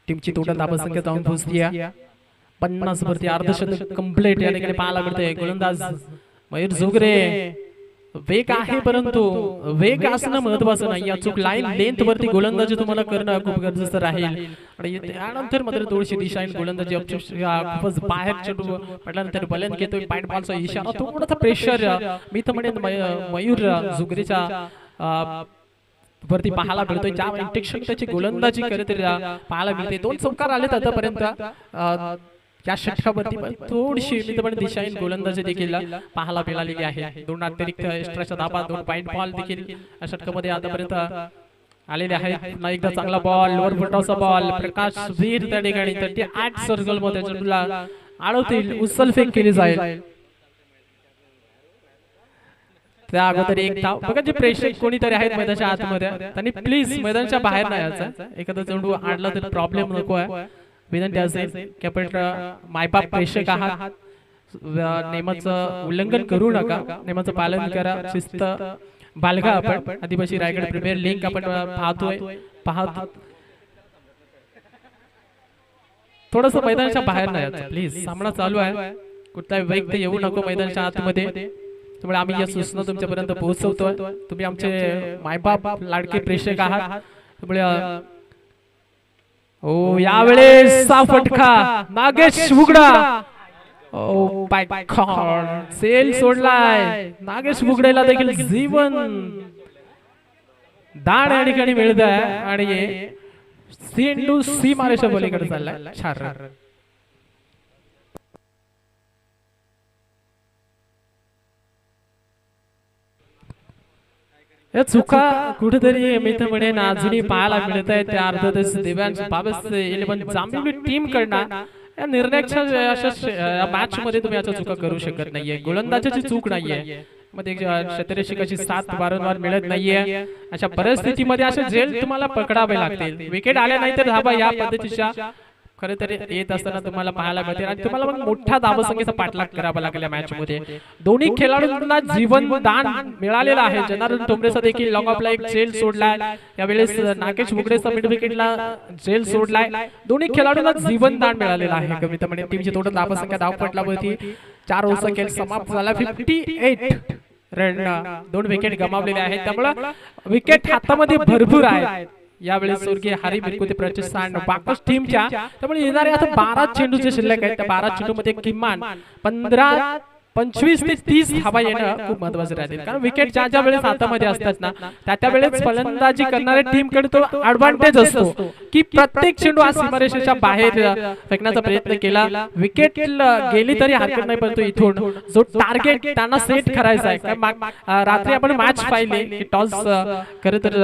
Speaker 1: टीमची टोटल धावसंख्या जाऊन पोहोचली आहे 50 वरती. अर्धशतक कंप्लीट या ठिकाणी पाहायला मिळते. गोलंदाज मयूर जोगरे वेग आहे, परंतु वेग असणं महत्वाचं नाही. अचूक लाईन लेंथ वरती गोलंदाजी तुम्हाला करणं खूप गरजेचं राहील. आणि त्यानंतर मात्र थोडीशी दिशाहीन गोलंदाजी खूपच बाहेर चेंडू पडल्यानंतर बलंद घेतोय. पॉइंट बॉलचा इशारा, थोडासा प्रेशर मी तर म्हणेन मयूर जोगरेच्या वरती पाहायला मिळतोय. ज्या इंटेक्शन त्याची गोलंदाजी करत पाहायला मिळते. 2 चौकार आलेत आतापर्यंत या षटकावरती, पण थोडीशी दिशाहीन गोलंदाजी देखील पाहायला मिळालेली आहे. 2 अतिरिक्त एक्स्ट्राच्या धाबा, 2 पॉइंट बॉल देखील या षटकामध्ये आतापर्यंत आलेले आहेत. एकदा चांगला बॉल, वर फुटबॉलचा बॉल, प्रकाश वीर त्या ठिकाणी 38 सर्कल मध्ये चेंडूला अडवतील, उचलफेक केली जाईल. त्या अगोदर एक धाव. बघा जे प्रेक्षक कोणीतरी आहेत मैदानाच्या आतमध्ये, त्यांनी प्लीज मैदानाच्या बाहेर नाही यायचं. एखादा चेंडू आडला तर प्रॉब्लेम नको आहे, विनंती असेल. कॅप्टन मायबाप प्रेक्षक आहात, नियमाचं उल्लंघन करू नका, नियमाचं पालन करा, शिस्त बाळगा. आपण आदिवासी रायगड प्रीमियर लीग आपण पाहतो. थोडस मैदानाच्या बाहेर नाही यायचं प्लीज. सामना चालू आहे, कुठलाही वेग येऊ नको मैदानाच्या आतमध्ये. त्यामुळे आम्ही या सूचना तुमच्यापर्यंत पोहोचवतोय. तुम्ही आमचे मायबाप लाडके प्रेक्षक आहात. त्यामुळे यावेळेस फटका नागेश बुगडा. ओ बाय गॉड, सेल सोडलाय. नागेश बुगडेला देखील जीवन दान या ठिकाणी मिळत आहे आणि चेंडू सीमारेषा पलीकडे चाललाय. 4 रन. या चुका कुठेतरी मी तर म्हणेन अजूनही पाहायला मिळत आहे. त्या अर्थातच दिव्यांश बाबस 11 जांभीवली टीम कडनं या निर्णायकच्या अशा मॅच मध्ये तुम्ही याच्या चुका करू शकत नाहीये. गोलंदाजाची चूक नाहीये, मध्ये क्षेत्ररक्षकाची साथ वारंवार मिळत नाहीये. अशा परिस्थितीमध्ये असे झेल तुम्हाला पकडावे लागतील. विकेट आल्या नाही तर धाबा या पद्धतीच्या खरं तर येत असताना तुम्हाला पाहायला मिळते आणि तुम्हाला मग मोठ्या धावसंख्येचा पाठलाग करावा लागेल या मॅच मध्ये. दोन्ही खेळाडूंना जीवनदान मिळालेलं आहे. जनार्दन ठोंबरेचा देखील लॉंग ऑफला एक झेल सोडलाय. यावेळेस नागेश बुगडेचा मिड विकेटला झेल सोडलाय. दोन्ही खेळाडूंना जीवनदान मिळालेलं आहे. कवितामध्ये टीमची टोटल धावसंख्या धावपटलावरती 4 ओव्हरचा खेळ समाप्त झाला. 58 रन, 2 विकेट गमावलेले आहेत. त्यामुळे विकेट हातामध्ये भरपूर आहेत. यावेळेस स्वर्गीय हरी बिरकुते प्रतिष्ठान बाकस टीमच्या. त्यामुळे येणारे आता 12 चेंडूचे शिल्लक आहेत. त्या 12 चेंडूमध्ये किमान 15, 25 ते 30 धावा येणं खूप महत्वाचं राहतील. कारण विकेट ज्या वेळेस हातामध्ये असतात ना त्या वेळेस फलंदाजी करणाऱ्या टीम कडे तो ऍडव्हान्टेज असतो की प्रत्येक चेंडू हा सीमारेषेच्या बाहेर फेकण्याचा प्रयत्न केला. विकेट गेली तरी हरकत नाही, परंतु इथून जो टार्गेट त्यांना सेट करायचा आहे. रात्री आपण मॅच पाहिली की टॉस खरं तर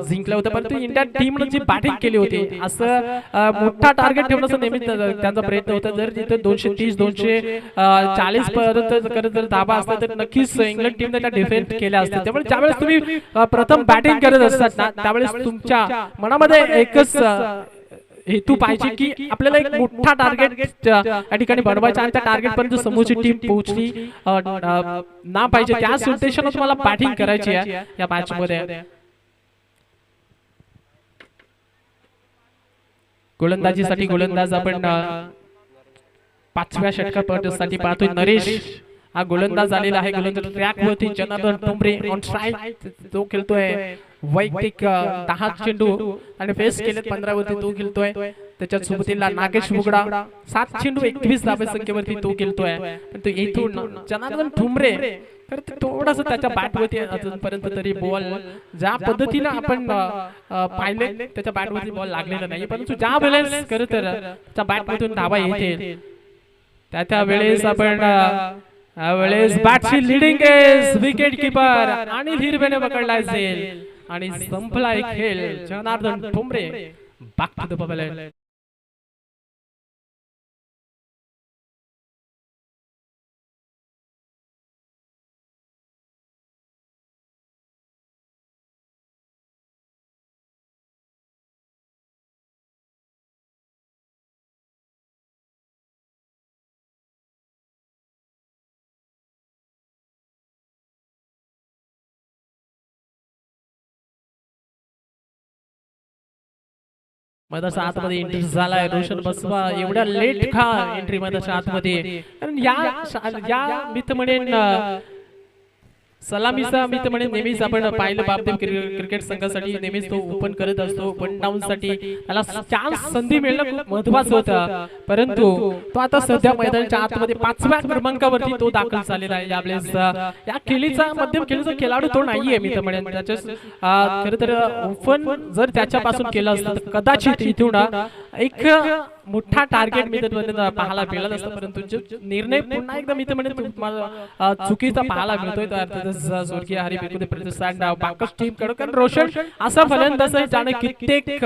Speaker 1: जिंकलं होतं, परंतु इंडिया टीमने जी बॅटिंग केली होती असं मोठा टार्गेट ठेवण्याचा नेहमी त्यांचा प्रयत्न होता. जर तिथे 230, 240 पर्यंत जर धाबा असता तर नक्कीच इंग्लंड टीमने त्या डिफेंड केल्या असत्या. त्यामुळे ज्यावेळेस तुम्ही प्रथम बॅटिंग करत असतात ना त्यावेळेस तुमच्या मनामध्ये एकच हेतू पाहिजे की आपल्याला एक मोठा टार्गेट या ठिकाणी बनवायचा आणि त्या टार्गेट पर्यंत समोरची टीम पोहोचली ना पाहिजे. त्याच उद्देशाने तुम्हाला बॅटिंग करायची आहे या मॅच मध्ये. गोलंदाजीसाठी गोलंदाज आपण 5व्या षटकासाठी पाहतोय. नरेश हा गोलंदाज आलेला आहे. गोलंदाज ट्रॅक वरती जनार्दन ठोंबरे ऑन स्ट्राइक तो खेळतोय वैयक्तिक 10 चेंडू आणि फेस केलेत 15 वरती तो खेळतोय. त्याच्या सोबतीला नागेश मुगडा 7 चेंडू 21 धाबे संख्येवरती तो खेळतोय. पण तो इथून जनार्दन ठुमरे तर थोडस त्याच्या बॅटवरती अजूनपर्यंत तरी बॉल ज्या पद्धतीने आपण पाहिले त्याच्या बॅटवरती बॉल लागलेला नाही. परंतु ज्या वेळेस खरं तर त्याच्या बॅटमधून धावा येते त्या वेळेस आपण वेळेस बॅटची लिडिंग एज विकेट किपर आणि हिरवेने पकडला जाईल आणि संपलाय खेळ. Janardan thumri back to the pavilion. मैदानाच्या आतमध्ये एंट्री झालाय रोशन बसवा. एवढ्या लेट का एंट्री मैदानाच्या आतमध्ये? कारण या मी तर म्हणेन सलामीचा मी तर म्हणेन नेहमीच आपण पाहिलं बापदेव क्रिकेट संघासाठी नेहमीच तो ओपन करत असतो. वन डाऊन साठी त्याला चान्स संधी मिळणं खूप महत्वाचं होतं. परंतु तो आता सध्या मैदानाच्या आतमध्ये 5व्या क्रमांकावरती तो दाखल झालेला आहे. यावेळेस या खेळीचा मध्यम खेळीचा खेळाडू तो नाहीये मी तर म्हणेन. त्याच्या खरं तर ओपन जर त्याच्यापासून केलं असतं तर कदाचित इथून एक मोठा टार्गेट मी तर पाहायला मिळाला असतं. परंतु निर्णय पुन्हा एकदा मी तर म्हणेन चुकीचा पाहायला मिळतोय. स्वर्गीय हरी बिरकुदे प्रतिसाद बाकस टीम कडे. कारण रोशन असा फलंदाज आहे ज्याने कित्येक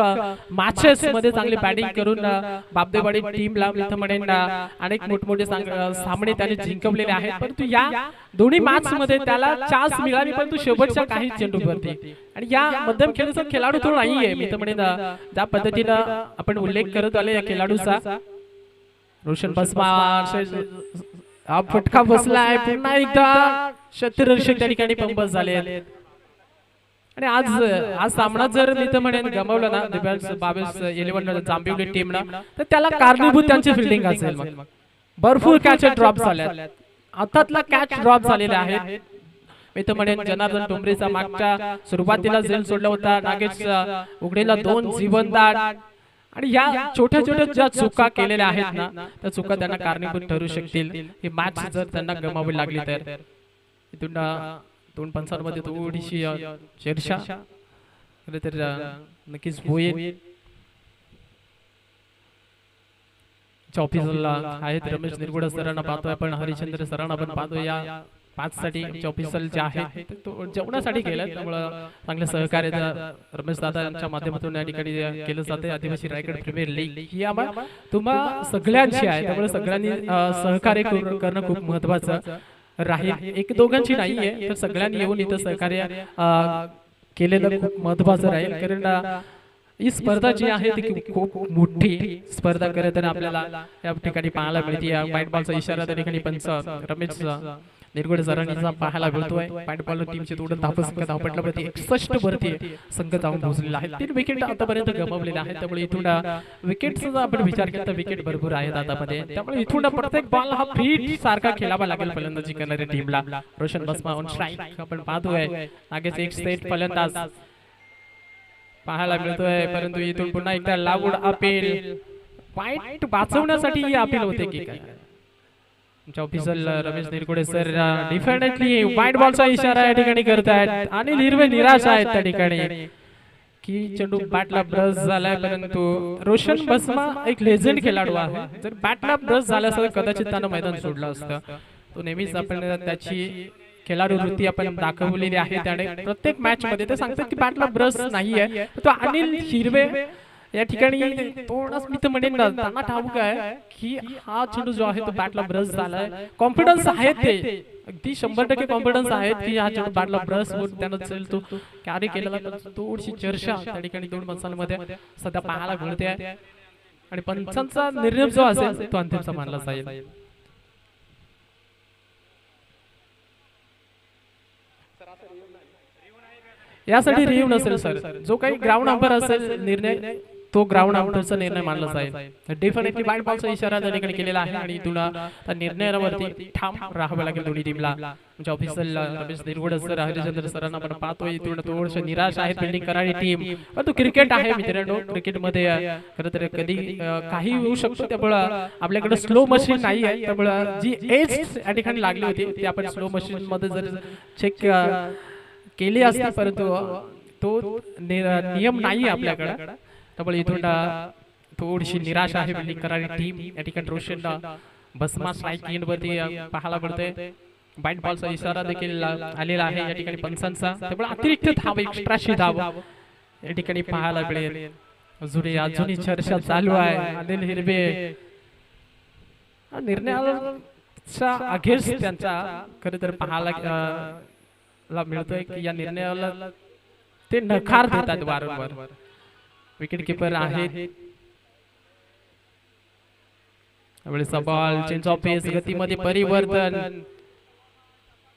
Speaker 1: मॅचेस मध्ये चांगली बॅटिंग करून बापदेवाडी टीमला मी तर म्हणेन अनेक मोठमोठे सामने त्याने जिंकवलेले आहेत. परंतु या दोन्ही मॅच मध्ये त्याला चान्स मिळाली परंतु शेवटच्या काही चेंडूवरती. आणि या मध्यम खेळीचा खेळाडू तो नाहीये मी तर म्हणेन. ज्या पद्धतीनं आपण उल्लेख करत आले या खेळाडूचा रोशन बसमा हा फटका बसलाय. पुन्हा एकदा शतरक्षक त्या ठिकाणी पंपस झाले. आणि आज सामना जर मी तर म्हणेन गमावला ना 22-11 जांभिवली टीमला तर त्याला कारणीभूत त्यांची फिल्डिंग असेल. मग भरपूर कॅच ड्रॉप झाल्या. हातातला कॅच ड्रॉप झालेले आहेत. मी तर म्हणेन जनार्दन ठुमरेचा मागच्या सुरुवातीला झेल सोडला होता. नागेश उघडेला 2 जीवनदान. आणि या छोट्या छोट्या ज्या चुका केलेल्या आहेत ना त्या चुका त्यांना कारणीभूत ठरू शकतील. ही मॅच जर त्यांना गमावी लागली तर इथून 2 पंचांमध्ये थोडीशी चर्चा तर नक्कीच होईल. ऑफिसरला आहेत रमेश निरगुडे सरांना पाहतोय आपण. हरिचंद्र सरांना पण पाहतोय. या 5 साठी ऑफिसर जे आहे तो जेवणासाठी केलं. त्यामुळे चांगले सहकार्य रमेश दादा यांच्या माध्यमातून या ठिकाणी केलं जाते. आदिवासी रायगड प्रीमियर लीग ही आम्हाला तुम्हा सगळ्यांची आहे. त्यामुळे सगळ्यांनी सहकार्य करणं खूप महत्वाचं राहील. एक दोघांची नाहीये तर सगळ्यांनी येऊन इथं सहकार्य केलेलं खूप महत्वाचं राहील. कारण ही स्पर्धा जी आहे ती खूप मोठी स्पर्धा करत आपल्याला या ठिकाणी पाहायला मिळते. व्हाईट बॉलचा इशारा त्या ठिकाणी पंच रमेश निरगुडे सरांचा पाहायला मिळतोय. व्हाईट बॉल टीमची तोडून धावसंख्या धावपटल्यावरती 61 वरती संघ जाऊन पोहोचलेला आहे. 3 विकेट आतापर्यंत गमावलेले आहेत. त्यामुळे इथून विकेटचा आपण विचार केला तर विकेट भरपूर आहेत आतामध्ये. त्यामुळे इथून प्रत्येक बॉल हा फ्री सारखा खेळावा लागेल फलंदाजी करणाऱ्या टीमला. रोशन बसमा ऑन स्ट्राइक आपण पाहतोय. मागेच एक सेट फलंदाज पाहायला मिळतोय. परंतु इथून पुन्हा एकदा लाऊड अपील. पॉइंट वाचवण्यासाठी ही अपील होते की काय? Officer Ramesh Nirgude sir definitely white बॉलचा इशारा या ठिकाणी करतायत. आणि हिरवे निराश आहेत त्या ठिकाणी की चेंडू बॅटला ब्रश झालाय. परंतु रोशन बसमा एक लेजंड खेळाडू आहे. जर बॅटला ब्रश झाला असता कदाचित त्यानं मैदान सोडलं असतं. तो नेहमीच आपण त्याची खेळाडू वृत्ती आपण दाखवलेली आहे. त्याने प्रत्येक मॅच मध्ये ते सांगतात की बॅटला ब्रश नाहीये. तो अनिल हिरवे या ठिकाणी थोडाच मी तर म्हणेन त्यांना ठाऊक आहे की हा चेंडू जो आहे तो बॅटला ब्रश झालाय. कॉन्फिडन्स आहे ते अगदी 100% कॉन्फिडन्स आहेत की हा चेंडू बॅटला ब्रश होऊन त्यानं चेल तो कॅरी केलेला. थोडीशी चर्चा त्या ठिकाणी 2 पंचांमध्ये सध्या पाहायला मिळते आहे. आणि पंचांचा निर्णय जो असेल तो अंतिमचा मानला जाईल. यासाठी रिव्ह्यू नसेल सर. जो काही ग्राउंड अंपायर असेल निर्णय तो ग्राउंड आउटचा निर्णय मानला जाईल. डेफिनेटली वाईड बॉलचा इशारा त्या ठिकाणी केलेला आहे आणि तुला त्या निर्णयावरती ठाम राहावं लागेल दोन्ही टीमला. म्हणजे ऑफिसर रमेश देरगुड सर हरिचंद्र सरांना आपण पाहतोय इथून थोडंसं निराश आहे बिल्डिंग करारी टीम. परंतु क्रिकेट आहे मित्रांनो, क्रिकेटमध्ये खरं तर कधी काही होऊ शकतो. त्यामुळं आपल्याकडे स्लो मशीन नाही आहे, त्यामुळं जी एज या ठिकाणी लागली होती ती आपण स्लो मशीन मध्ये जर चेक केली असती, परंतु तो नियम नाही आपल्याकडे. त्यामुळे इथून थोडीशी निराश आहे बिल्डिंग करारी टीम. या ठिकाणी रोशन भस्मा स्ट्राईक वरती पाहायला मिळते. वाईट बॉलचा इशारा देखील आलेला आहे या ठिकाणी पंचांचा. त्यामुळे अतिरिक्त धाव, एक्स्ट्राची धाव या ठिकाणी पाहायला मिळेल. अजूनही चर्चा चालू आहे. अनिल हिरवे निर्णयाच्या अगेन्स्ट त्यांचा खरं तर पाहायला मिळतोय की या निर्णयाला ते नकार देतात वारंवार. विकेट किपर आहेत. वेळेचा बॉल, चेंज ऑफ पेस, गतीमध्ये परिवर्तन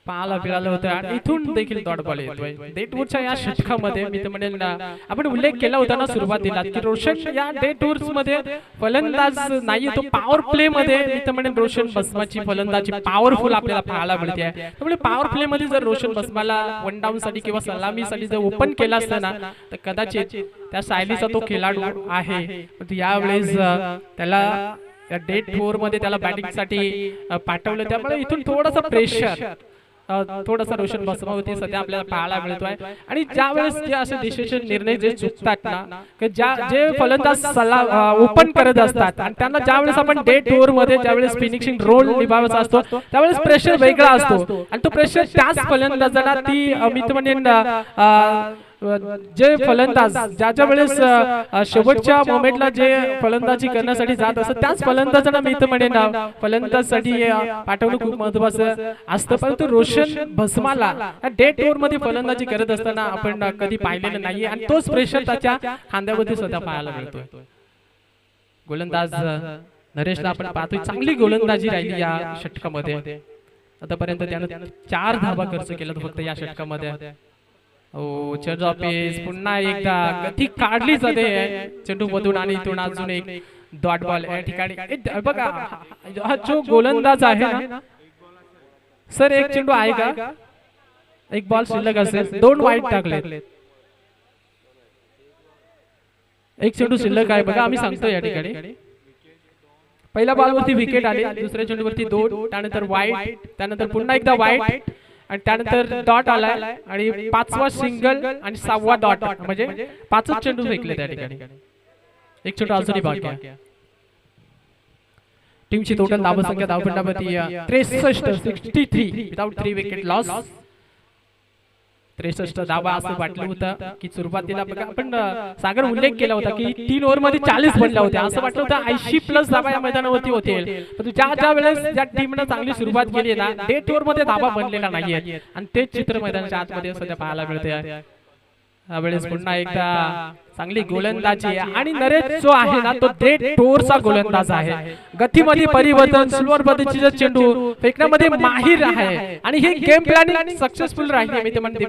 Speaker 1: पाहायला मिळालं होतं आणि इथून देखील डॉट बॉल येतोय. डेटवरच्या या षटकामध्ये मी तर म्हणेल ना, आपण उल्लेख केला होता ना सुरुवातीला की रोशन या डेटवर्स मध्ये फलंदाज नाही, तो पॉवर प्ले मध्ये मी तर म्हणेल रोशन भस्माची फलंदाजी पॉवरफुल आपल्याला पाहायला मिळते. त्यामुळे पॉवर प्ले मध्ये जर रोशन भस्माला वन डाऊन साठी किंवा सलामीसाठी जर ओपन केला असता ना, तर कदाचित त्या सायलीचा तो खेळाडू आहे. पण यावेळेस त्याला या डेट 4 मध्ये त्याला बॅटिंग साठी पाठवलं. त्यामुळे इथून थोडासा प्रेशर, थोडासा रोशन भस्मावरती सध्या आपल्याला पाहायला मिळतोय. आणि ज्यावेळेस जे असे डिसिजन निर्णय जे चुकतात ना, जे फलंदाज ओपन करत असतात आणि त्यांना ज्यावेळेस आपण डेट 4 मध्ये ज्यावेळेस फिनिशिंग रोल निभावायचा असतो त्यावेळेस प्रेशर वेगळा असतो आणि तो प्रेशर त्याच फलंदाजाला ती मी म्हणेन जे फलंदाज ज्याच्या वेळेस शेवटच्या मोमेंटला जे फलंदाजी करण्यासाठी जात असतात त्याच फलंदाजांना मी तर म्हणेन फलंदाजसाठी पाठवणं खूप महत्वाचं असतं. परंतु रोशन भस्माला डेट 4 मध्ये फलंदाजी करत असताना आपण कधी पाहिलेलं नाहीये आणि तोच प्रेशर त्याच्या खांद्यावरती सध्या पाहायला मिळतोय. गोलंदाज नरेशला आपण पाहतोय, चांगली गोलंदाजी राहिली या षटकामध्ये. आतापर्यंत त्यानं 4 धावा खर्च केला फक्त या षटकामध्ये. चेंज ऑफ पेस, पुन्हा एकदा गती काढली जाते चेंडू मधून आणि इथून अजून एक डॉट बॉल या ठिकाणी. बघा हा जो गोलंदाज आहे ना सर, एक चेंडू आहे का, एक बॉल शिल्लक असेल, 2 वाईट टाकले, एक चेंडू शिल्लक आहे बघा. आम्ही सांगतो या ठिकाणी पहिल्या बॉल वरती विकेट आले, दुसऱ्या चेंडू वरती 2, त्यानंतर वाईट, त्यानंतर पुन्हा एकदा वाईट आणि त्यानंतर डॉट आलाय आणि 5वा सिंगल आणि 6वा डॉट, म्हणजे 5च चेंडू फेकले त्या ठिकाणी. एक चेंडू अजूनही बाकी आहे. टीमची टोटल धावसंख्या धावपंडावरती 63 विदाउट 3 विकेट लॉस. 63 धावा असं वाटलं होतं की सुरुवातीला बघा आपण सागर उल्लेख केला होता की 3 ओव्हर मध्ये 40 बनल्या होत्या. असं वाटलं होतं 80+ धावा या मैदानावरती होतील. पण ज्या वेळेस ज्या टीमने चांगली सुरुवात केली ना, डेट 4 मध्ये धावा बनलेला नाहीये आणि तेच चित्र मैदानाच्या आतमध्ये सध्या पाहायला मिळते. यावेळेस पुन्हा एकदा चांगली गोलंदाजी आणि नरेश जो आहे ना तो डेट 4 चा गोलंदाज आहे. गतीमध्ये परिवर्तन, स्लोअर पद्धतीचा चेंडू फेकण्यामध्ये माहिर आहे आणि हे गेम प्लॅनिंग सक्सेसफुल राहिली. मी ते म्हणते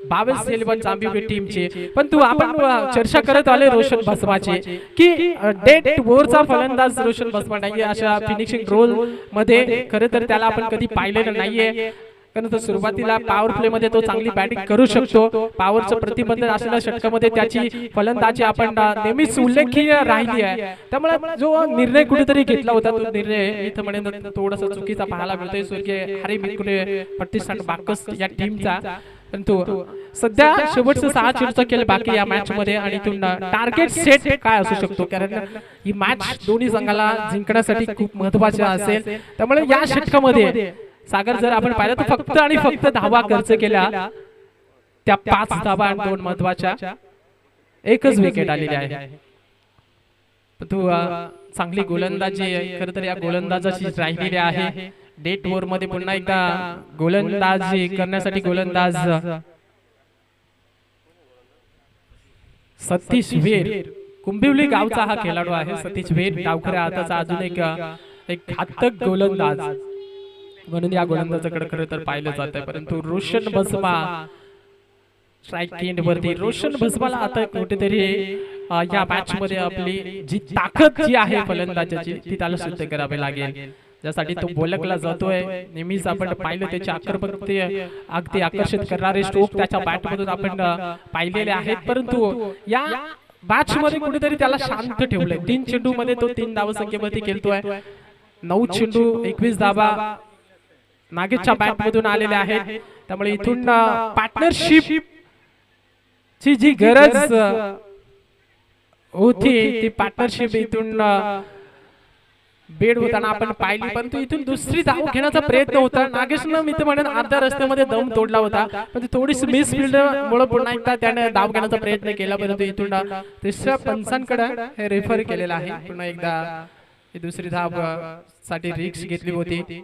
Speaker 1: 22 11 चांबिवली टीमची. पण तू आपण चर्चा करत आले रोशन भस्माची की डेट 4 चा फलंदाज रोशन भस्मा नाहीये अशा फिनिशिंग रोल मध्ये. खरं तर त्याला आपण कधी पाहिलेलं नाहीये, कारण तो सुरुवातीला पॉवर प्ले मध्ये तो चांगली बॅटिंग करू शकतो. पॉवरचं प्रतिबंध असलेल्या षटकामध्ये त्याची फलंदाजी आपण नेहमीच उल्लेखनीय राहिली आहे. त्यामुळे जो निर्णय कुठेतरी घेतला होता तो निर्णय इथं म्हणेन थोडासा चुकीचा पाहायला मिळतोय स्वर्गीय हरी मिकुले प्रतिष्ठान बाकस या टीमचा. परंतु सध्या शेवटचं 6 चेंडूचा खेळ बाकी या मॅच मध्ये आणि इथून टार्गेट सेट काय असू शकतो, कारण ही मॅच दोन्ही संघाला जिंकण्यासाठी खूप महत्वाची असेल. त्यामुळे या षटकामध्ये सागर जर आपण पाहिलं तर फक्त आणि फक्त धावा खर्च केल्या, त्या 5 धावा आणि 2 महत्वाच्या, एकच विकेट आलेली आहे. तू चांगली गोलंदाजी खरं तर या गोलंदाजाची राहिलेली आहे. डेट 4 मध्ये पुन्हा एकदा गोलंदाजी करण्यासाठी गोलंदाज सतीश वेर, कुंभिवली गावचा हा खेळाडू आहे. सतीश वेर डावखऱ्या हाताचा अजून एक घातक गोलंदाज म्हणून या गोलंदाजाकडे खरं तर पाहिलं जात आहे. परंतु रोशन भस्मा स्ट्राईक एंड वरती, रोशन भस्माला आता कुठेतरी या मॅच मध्ये आपली जी ताकद जी आहे फलंदाजाची ती त्याला सिद्ध करावी लागेल, ज्यासाठी तो बोलकला जातोय. नेहमीच आपण पाहिलं त्याची आक्रमकता अगदी आकर्षित करणारे स्ट्रोक त्याच्या बॅट मधून आपण पाहिलेले आहेत, परंतु या मॅच मध्ये कुठेतरी त्याला शांत ठेवलंय. 3 चेंडू मध्ये तो 3 धावसंख्येमध्ये खेळतोय. 9 चेंडू 21 धावा नागेशच्या बॅट मधून आलेले आहेत. त्यामुळे इथून पार्टनरशिप ची जी गरज होती ती पार्टनरशिप इथून बेड होताना आपण पाहिली, परंतु इथून दुसरी धाव घेण्याचा प्रयत्न होता. नागेशनं मी तर म्हणेन अर्ध्या रस्त्यामध्ये दम तोडला होता, पण थोडीशी मिस फील्ड मुळे पुन्हा एकदा त्याने धाव घेण्याचा प्रयत्न केला, परंतु इथून तिसऱ्या पंचांकडे हे रेफर केलेला आहे. पुन्हा एकदा ही दुसरी धाव साठी रिस्क घेतली होती.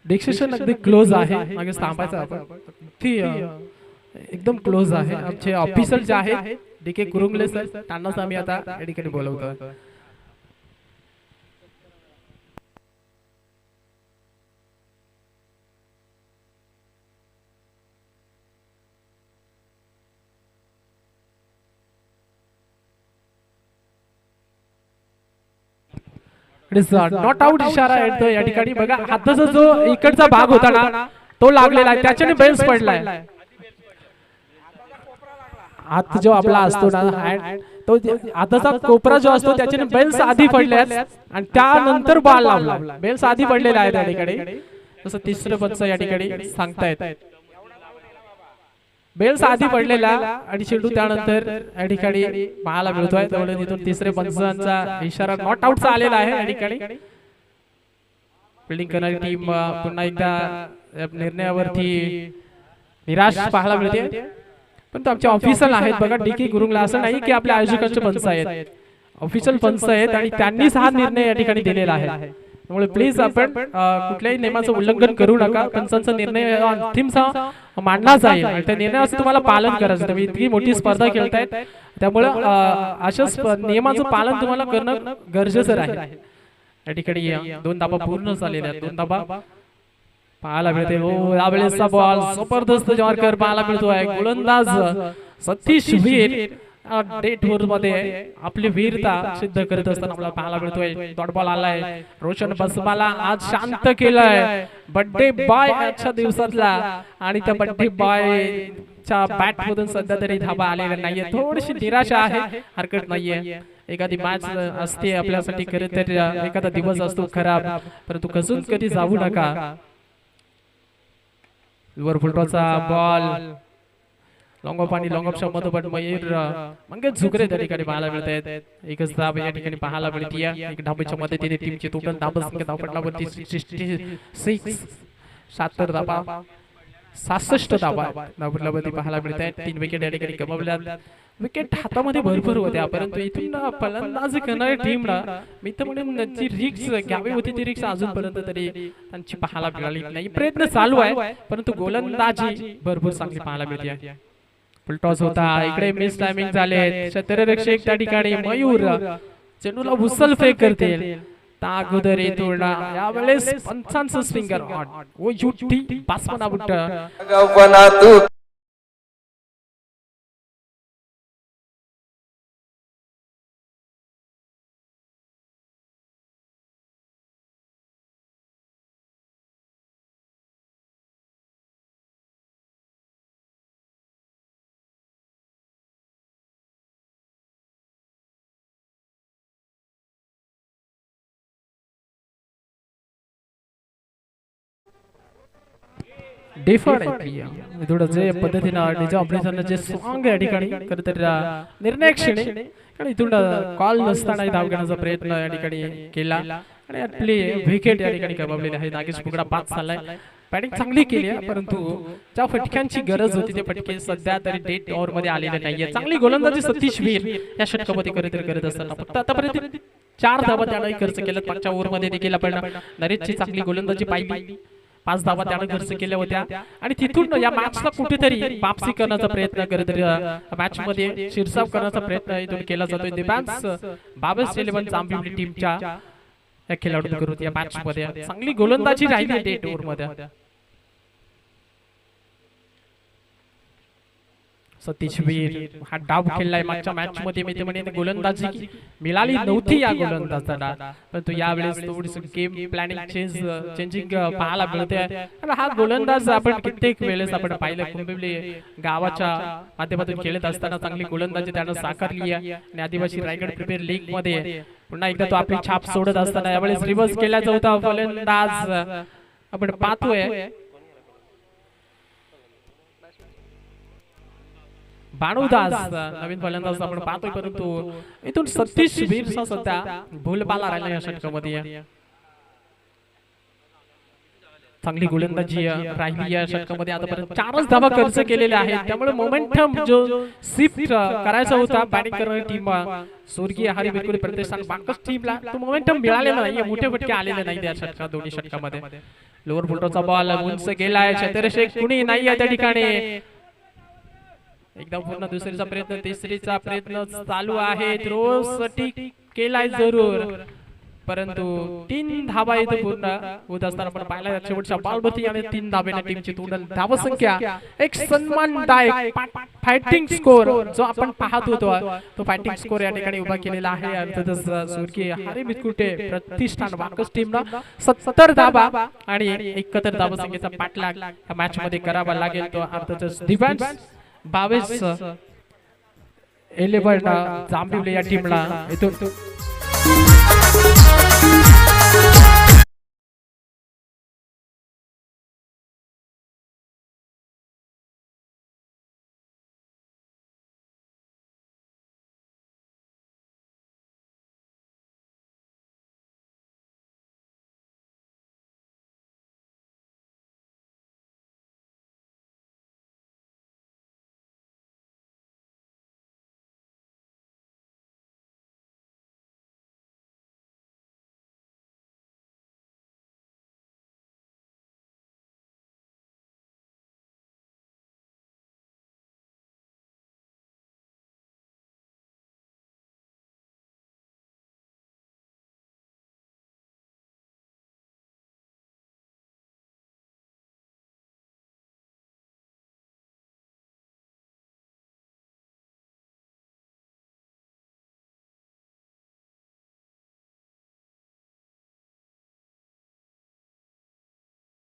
Speaker 1: डिक्सेशन अगदी क्लोज आहे. मागे थांबायचं आपण, ती एकदम क्लोज आहे. आमचे ऑफिसर जे आहेत DK कुरुंगले सर, त्यांनाच आम्ही आता या ठिकाणी बोलवतो. नॉट आउट इशारा येतो या ठिकाणी. बघा हाताचा जो इकडचा भाग होता ना तो लागलेला आहे, त्याच्याने बेल्स पडलाय. हात जो आपला असतो ना हँड, तो हाताचा कोपरा जो असतो त्याच्याने बेल्स आधी पडले आणि त्यानंतर बॉल लावला. बेल्स आधी पडलेले आहेत या ठिकाणी. तसं तिसरं पंच या ठिकाणी सांगतायत. बेल्स आधी पडलेला आणि चेंडू त्यानंतर या ठिकाणी पाहायला मिळतोय. त्यामुळे तिथून तिसरे पंचांचा इशारा नॉट आउटचा आलेला आहे या ठिकाणी. फिल्डिंग करणारी टीम पुन्हा एकदा निर्णयावरती निराश पाहायला मिळते, पण आमचे ऑफिशियल आहेत बघा DK गुरुंगला. असं नाही की आपल्या आयोजकांचे पंच आहेत, ऑफिशियल पंच आहेत आणि त्यांनीच हा निर्णय या ठिकाणी दिलेला आहे. त्यामुळे प्लीज आपण कुठल्याही नियमाचं उल्लंघन करू नका. पंचांचा निर्णय अंतिम मांडला जाईल, त्या निर्णयाचं तुम्हाला पालन करायचं. तुम्ही इतकी मोठी स्पर्धा खेळतायत, त्यामुळे अशा नियमाचं पालन तुम्हाला करणं गरजेचं आहे. या ठिकाणी 2 धाबा पूर्ण झालेल्या आहेत. 2 धाबा पाहायला मिळते. हो, यावेळेसचा बॉल जबरदस्त मार्कर पाहायला मिळतोय. गोलंदाज सतीश वीर डेट ओव्हर मध्ये आपली वीरता सिद्ध करत असताना आपल्याला पाहायला मिळतोय. डॉट बॉल आलाय. रोशन बसमाला आज शांत केलंय. बर्थडे बॉय आजच्या दिवसातला, आणि त्या बर्थडे बॉय च्या बॅट मधून सध्या तरी धाबा आलेला नाहीये. थोडीशी निराशा आहे, हरकत नाहीये. एखादी मॅच असते आपल्यासाठी, खरं तर एखादा दिवस असतो खराब, परंतु खचून कधी जाऊ नका. वर फुलटॉचा बॉल लॉंग ऑफ आणि लॉंग ऑफ मधोमध मयूर मंगेश झुकरे त्या ठिकाणी पाहायला मिळत आहेत. एकच धाब या ठिकाणी पाहायला मिळते. एक धाबेच्या मदतीने टीमची टोटल धाबसंख्या धावपटलावरती 66 70 धाबा 66 धाबा धावपटलावरती पाहायला मिळत आहेत. 3 विकेट या ठिकाणी गमावल्या. विकेट हातामध्ये भरपूर होत्या, परंतु इथून फलंदाजी करणारी टीम ना, मी तर म्हणेन जी रिक्स घ्यावी होती ती रिक्स अजूनपर्यंत तरी त्यांची पाहायला मिळाली नाही. प्रयत्न चालू आहे, परंतु गोलंदाजी भरपूर चांगली पाहायला मिळते. फुल टॉस होता, इकडे मिस टायमिंग झाले. क्षेत्ररक्षक त्या ठिकाणी मयूर चेंडूला उचल फेक करतील. अगोदर येतो यावेळेस पंचांचं स्विंगर ओ युटी पासमना बुट्ट डिफॉल्ट थोडं जे पद्धतीनं निजा ऑपरेशनला जे सॉंग या ठिकाणी खरं तर निर्णय क्षणी कारण इथून कॉल नसताना धाव घेण्याचा प्रयत्न या ठिकाणी केला आणि आपली विकेट या ठिकाणी गमावलेली आहे. नागेश बुगडा 5 झालाय, बॅटिंग चांगली केली आहे, परंतु ज्या फटक्यांची गरज होती ते फटके सध्या तरी डेट ओव्हर मध्ये आलेले नाहीये. चांगली गोलंदाजी सतीश वीर या षटकामध्ये करत असताना फक्त आतापर्यंत 4 धावा त्याने खर्च केल्यात. मागच्या ओव्हर मध्ये देखील आपण नरेशची चांगली गोलंदाजी पाहिली, 5 धावा त्याने खर्च केल्या होत्या आणि तिथून या मॅचला कुठेतरी वापसी करण्याचा प्रयत्न करत मॅच मध्ये शिरसाव करण्याचा प्रयत्न इथून केला जातोय. दिबांस 22-11 जांभिवली टीमच्या या खेळाडूंकडून या मॅच मध्ये चांगली गोलंदाजी राहिली डेट ओव्हर मध्ये. सतीश वीर हा डाव खेळलाय. मागच्या मॅच मध्ये मी ते म्हणेन गोलंदाजी मिळाली नव्हती या गोलंदाजाला, परंतु यावेळेस थोडीशी गेम प्लॅनिंग चेंजिंग पाहायला मिळते. आणि हा गोलंदाज आपण कित्येक वेळेस आपण पाहिलं कुंभिवली गावाच्या माध्यमातून खेळत असताना चांगली गोलंदाजी त्यानं साकारली आहे. आणि आदिवासी रायगड प्रीमियर लीग मध्ये पुन्हा एकदा तो आपली छाप सोडत असताना यावेळेस रिव्हर्स केल्याचा होता गोलंदाज आपण पाहतोय. बाणूदास नवीन फलंदाज आपण पाहतोय, परंतु इथून सतीश वीरचा सध्या भूलबाला राहिला या षटकामध्ये. चांगली गोलंदाजी राहिली या षटकामध्ये. आतापर्यंत 4च धावा खर्च केलेल्या आहेत, त्यामुळे मोमेंटम जो शिफ्ट करायचा होता बॅटिंग करणारी टीम स्वर्गीय हरी बिरकुले प्रतिष्ठान बांकस टीमला तो मोमेंटम मिळालेला नाहीये. मोठे फटके आलेले नाही त्या षटकात. दोन्ही षटकामध्ये लोअर फुटरचा बॉल उंच गेलाय. छत्रशेख कुणी नाही आहे त्या ठिकाणी. एकदा पुन्हा दुसरीचा प्रयत्न, तिसरीचा प्रयत्न चालू आहे. थ्रो सटीक केलाय जरूर, परंतु 3 धावा इथे पूर्ण होत असताना आपण पाहिला शेवटच्या बॉलवरती आणि 3 धाब्याने टीमची टोटल धावसंख्या एक सन्मानदायक फायटिंग स्कोर जो आपण पाहत होतो तो फायटिंग स्कोर या ठिकाणी उभा केलेला आहे. अर्थातच स्वर्गीय हरी बिरकुले प्रतिष्ठान बांकस टीमला 70 धावा आणि 71 धावसंख्येचा पाठलाग या मॅच मध्ये करावा लागेल. तो अर्थातच डिफेन्स 22-11 जांभिवली या टीमला इथून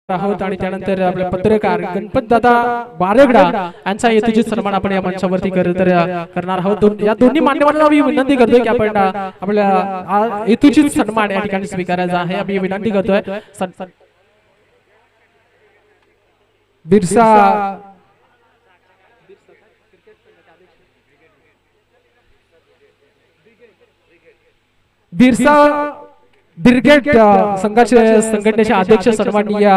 Speaker 1: आहोत. आणि त्यानंतर आपले पत्रकार गणपत दादा बारगडा यांचा यथोचित सन्मान आपण या मंचावरती करणार आहोत. या दोन्ही मान्यवरांना मी विनंती करतोय की आपण आपल्या यथोचित सन्मान या ठिकाणी स्वीकारायचा आहे. आम्ही विनंती करतोय. बिरसा ब्रिगेड संघाचे संघटनेचे अध्यक्ष सन्माननीय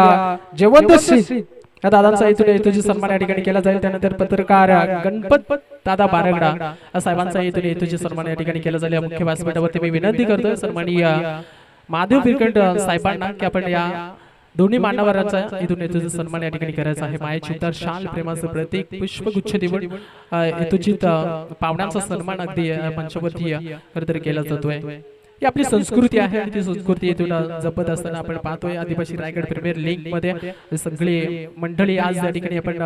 Speaker 1: जयवंत सिंह या दादांचा इथून सन्मान या ठिकाणी केला जाईल. त्यानंतर पत्रकार गणपत दादा बारगडा साहेबांचा इथून सन्मान या ठिकाणी केला जाईल. मुख्य व्यासपीठावरती मी विनंती करतोय सन्माननीय महादेव बिरकंड साहेबांना की आपण या दोन्ही मान्यवरांचा इथून सन्मान या ठिकाणी करायचा आहे. मायेची उतार शाल प्रेमाचं प्रतीक पुष्पगुच्छ देऊन इथूचित पाहुण्यांचा सन्मान अगदी मंचावरती खरं केला जातोय. ही आपली संस्कृती आहे आणि ती संस्कृती इथून जपत असताना आपण पाहतोय आदिवासी रायगड प्रीमियर लीग मध्ये सगळी मंडळी आज या ठिकाणी आपण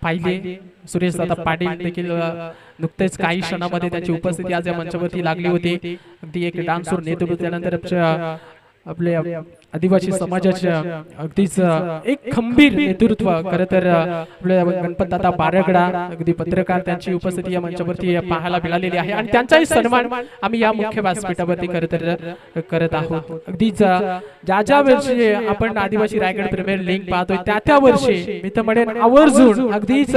Speaker 1: पाहिले. सुरेश दादा पाटील देखील नुकतेच काही क्षणामध्ये त्याची उपस्थिती आज या मंचावरती लागली होती. अगदी एक डान्सवर नेतृत्व त्यानंतर आपल्या आदिवासी समाजाच्या अगदीच एक खंबीर नेतृत्व खरं तर आपल्या गणपत दादा बारगडा अगदी पत्रकार त्यांची उपस्थिती या मंचावरती पाहायला मिळालेली आहे आणि त्यांचाही सन्मान आम्ही या मुख्य व्यासपीठावरती खरं तर करत आहोत. अगदीच ज्या वर्षी आपण आदिवासी रायगड प्रीमियर लीग पाहतोय त्या वर्षी मी तर म्हणेन आवर्जून अगदीच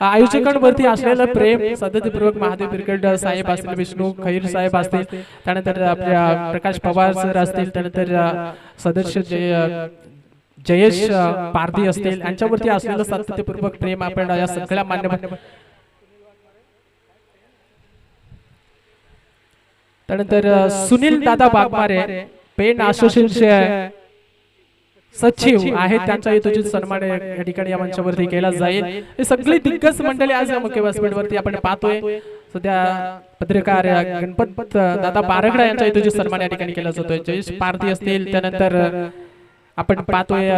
Speaker 1: आयोजकांवरती असलेलं प्रेम सततपूर्वक महादेव बिरकंड साहेब असतील, विष्णू खैर साहेब असतील, त्यानंतर आपल्या प्रकाश पवार सर असतील, त्यानंतर सदस्य जयेश पारधी असतील यांच्यावरती असलेलं सातत्यपूर्वक प्रेम आपण या सगळ्या मान्यवर त्यानंतर सुनील दादा बागमारे पेन असोसिएशनचे सचिव आहेत, त्यांचा हेतूची सन्मान या ठिकाणी या मंचावरती केला जाईल। हे सगळे दिग्गज मंडळी आज या मुख्य व्यासपीठावरती आपण पाहतोय। सध्या पत्रकार गणपत दादा बारगडा यांच्या हेतूची सन्मान या ठिकाणी केला जातोय। जयेश पारधी असतील, त्यानंतर आपण पाहतोय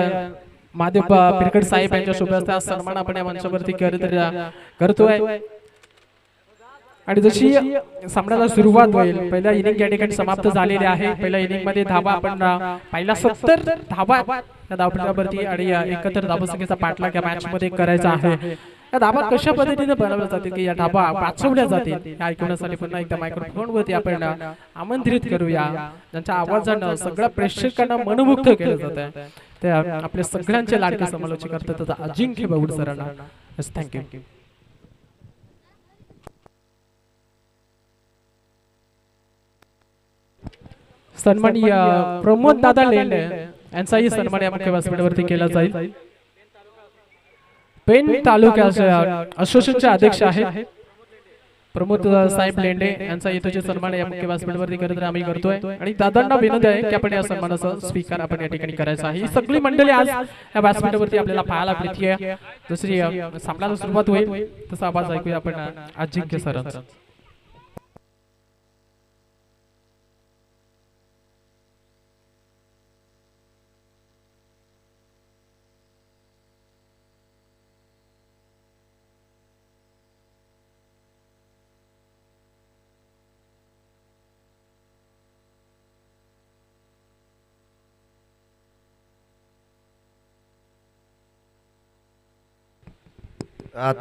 Speaker 1: महादेव पिरकड साहेब यांच्या शुभ हस्ते सन्मान आपण या मंचावरती करतोय। आणि जशी सामन्याला सुरुवात होईल, पहिला इनिंग या ठिकाणी समाप्त झालेले आहे। पहिल्या इनिंग मध्ये धावा आपण पहिला 70 धावा या धावपट्टीवरती आणि एकत्र धावसंख्येचा पाठलाग या मॅच मध्ये करायचा आहे। या धावा कशा पद्धतीने बनवल्या जातील की या धावा वाचवल्या जातील हे ऐकण्यासाठी पुन्हा एकदा मायक्रोफोन वरती आपण आमंत्रित करूया, ज्यांच्या आवाजानं सगळ्या प्रेक्षकांना मनमुग्ध केलं जात आहे ते आपले सगळ्यांचे लाडके समालोचक करतात अजिंक्य बावड सरांना। थँक्यू। सन्माननीय प्रमोद दादा लेंडे यांचाही सन्मान या मुख्य व्यासपीठावरती केला जाईल। पेन तालुक्याचे असोसिएशनचे अध्यक्ष आहेत प्रमोद साहेब लेंडे यांचा हेतूचे सन्मान या मुख्य व्यासपीठावरती करत आम्ही करतोय आणि दादांना विनंती आहे की आपण या सन्मानाचा स्वीकार आपण या ठिकाणी करायचा आहे। ही सगळी मंडळी आज या व्यासपीठावरती आपल्याला पाहायला मिळते। दुसरी सामन्याला सुरुवात होईल तसा आवाज ऐकूया आपण अजिंक्य सरांचा।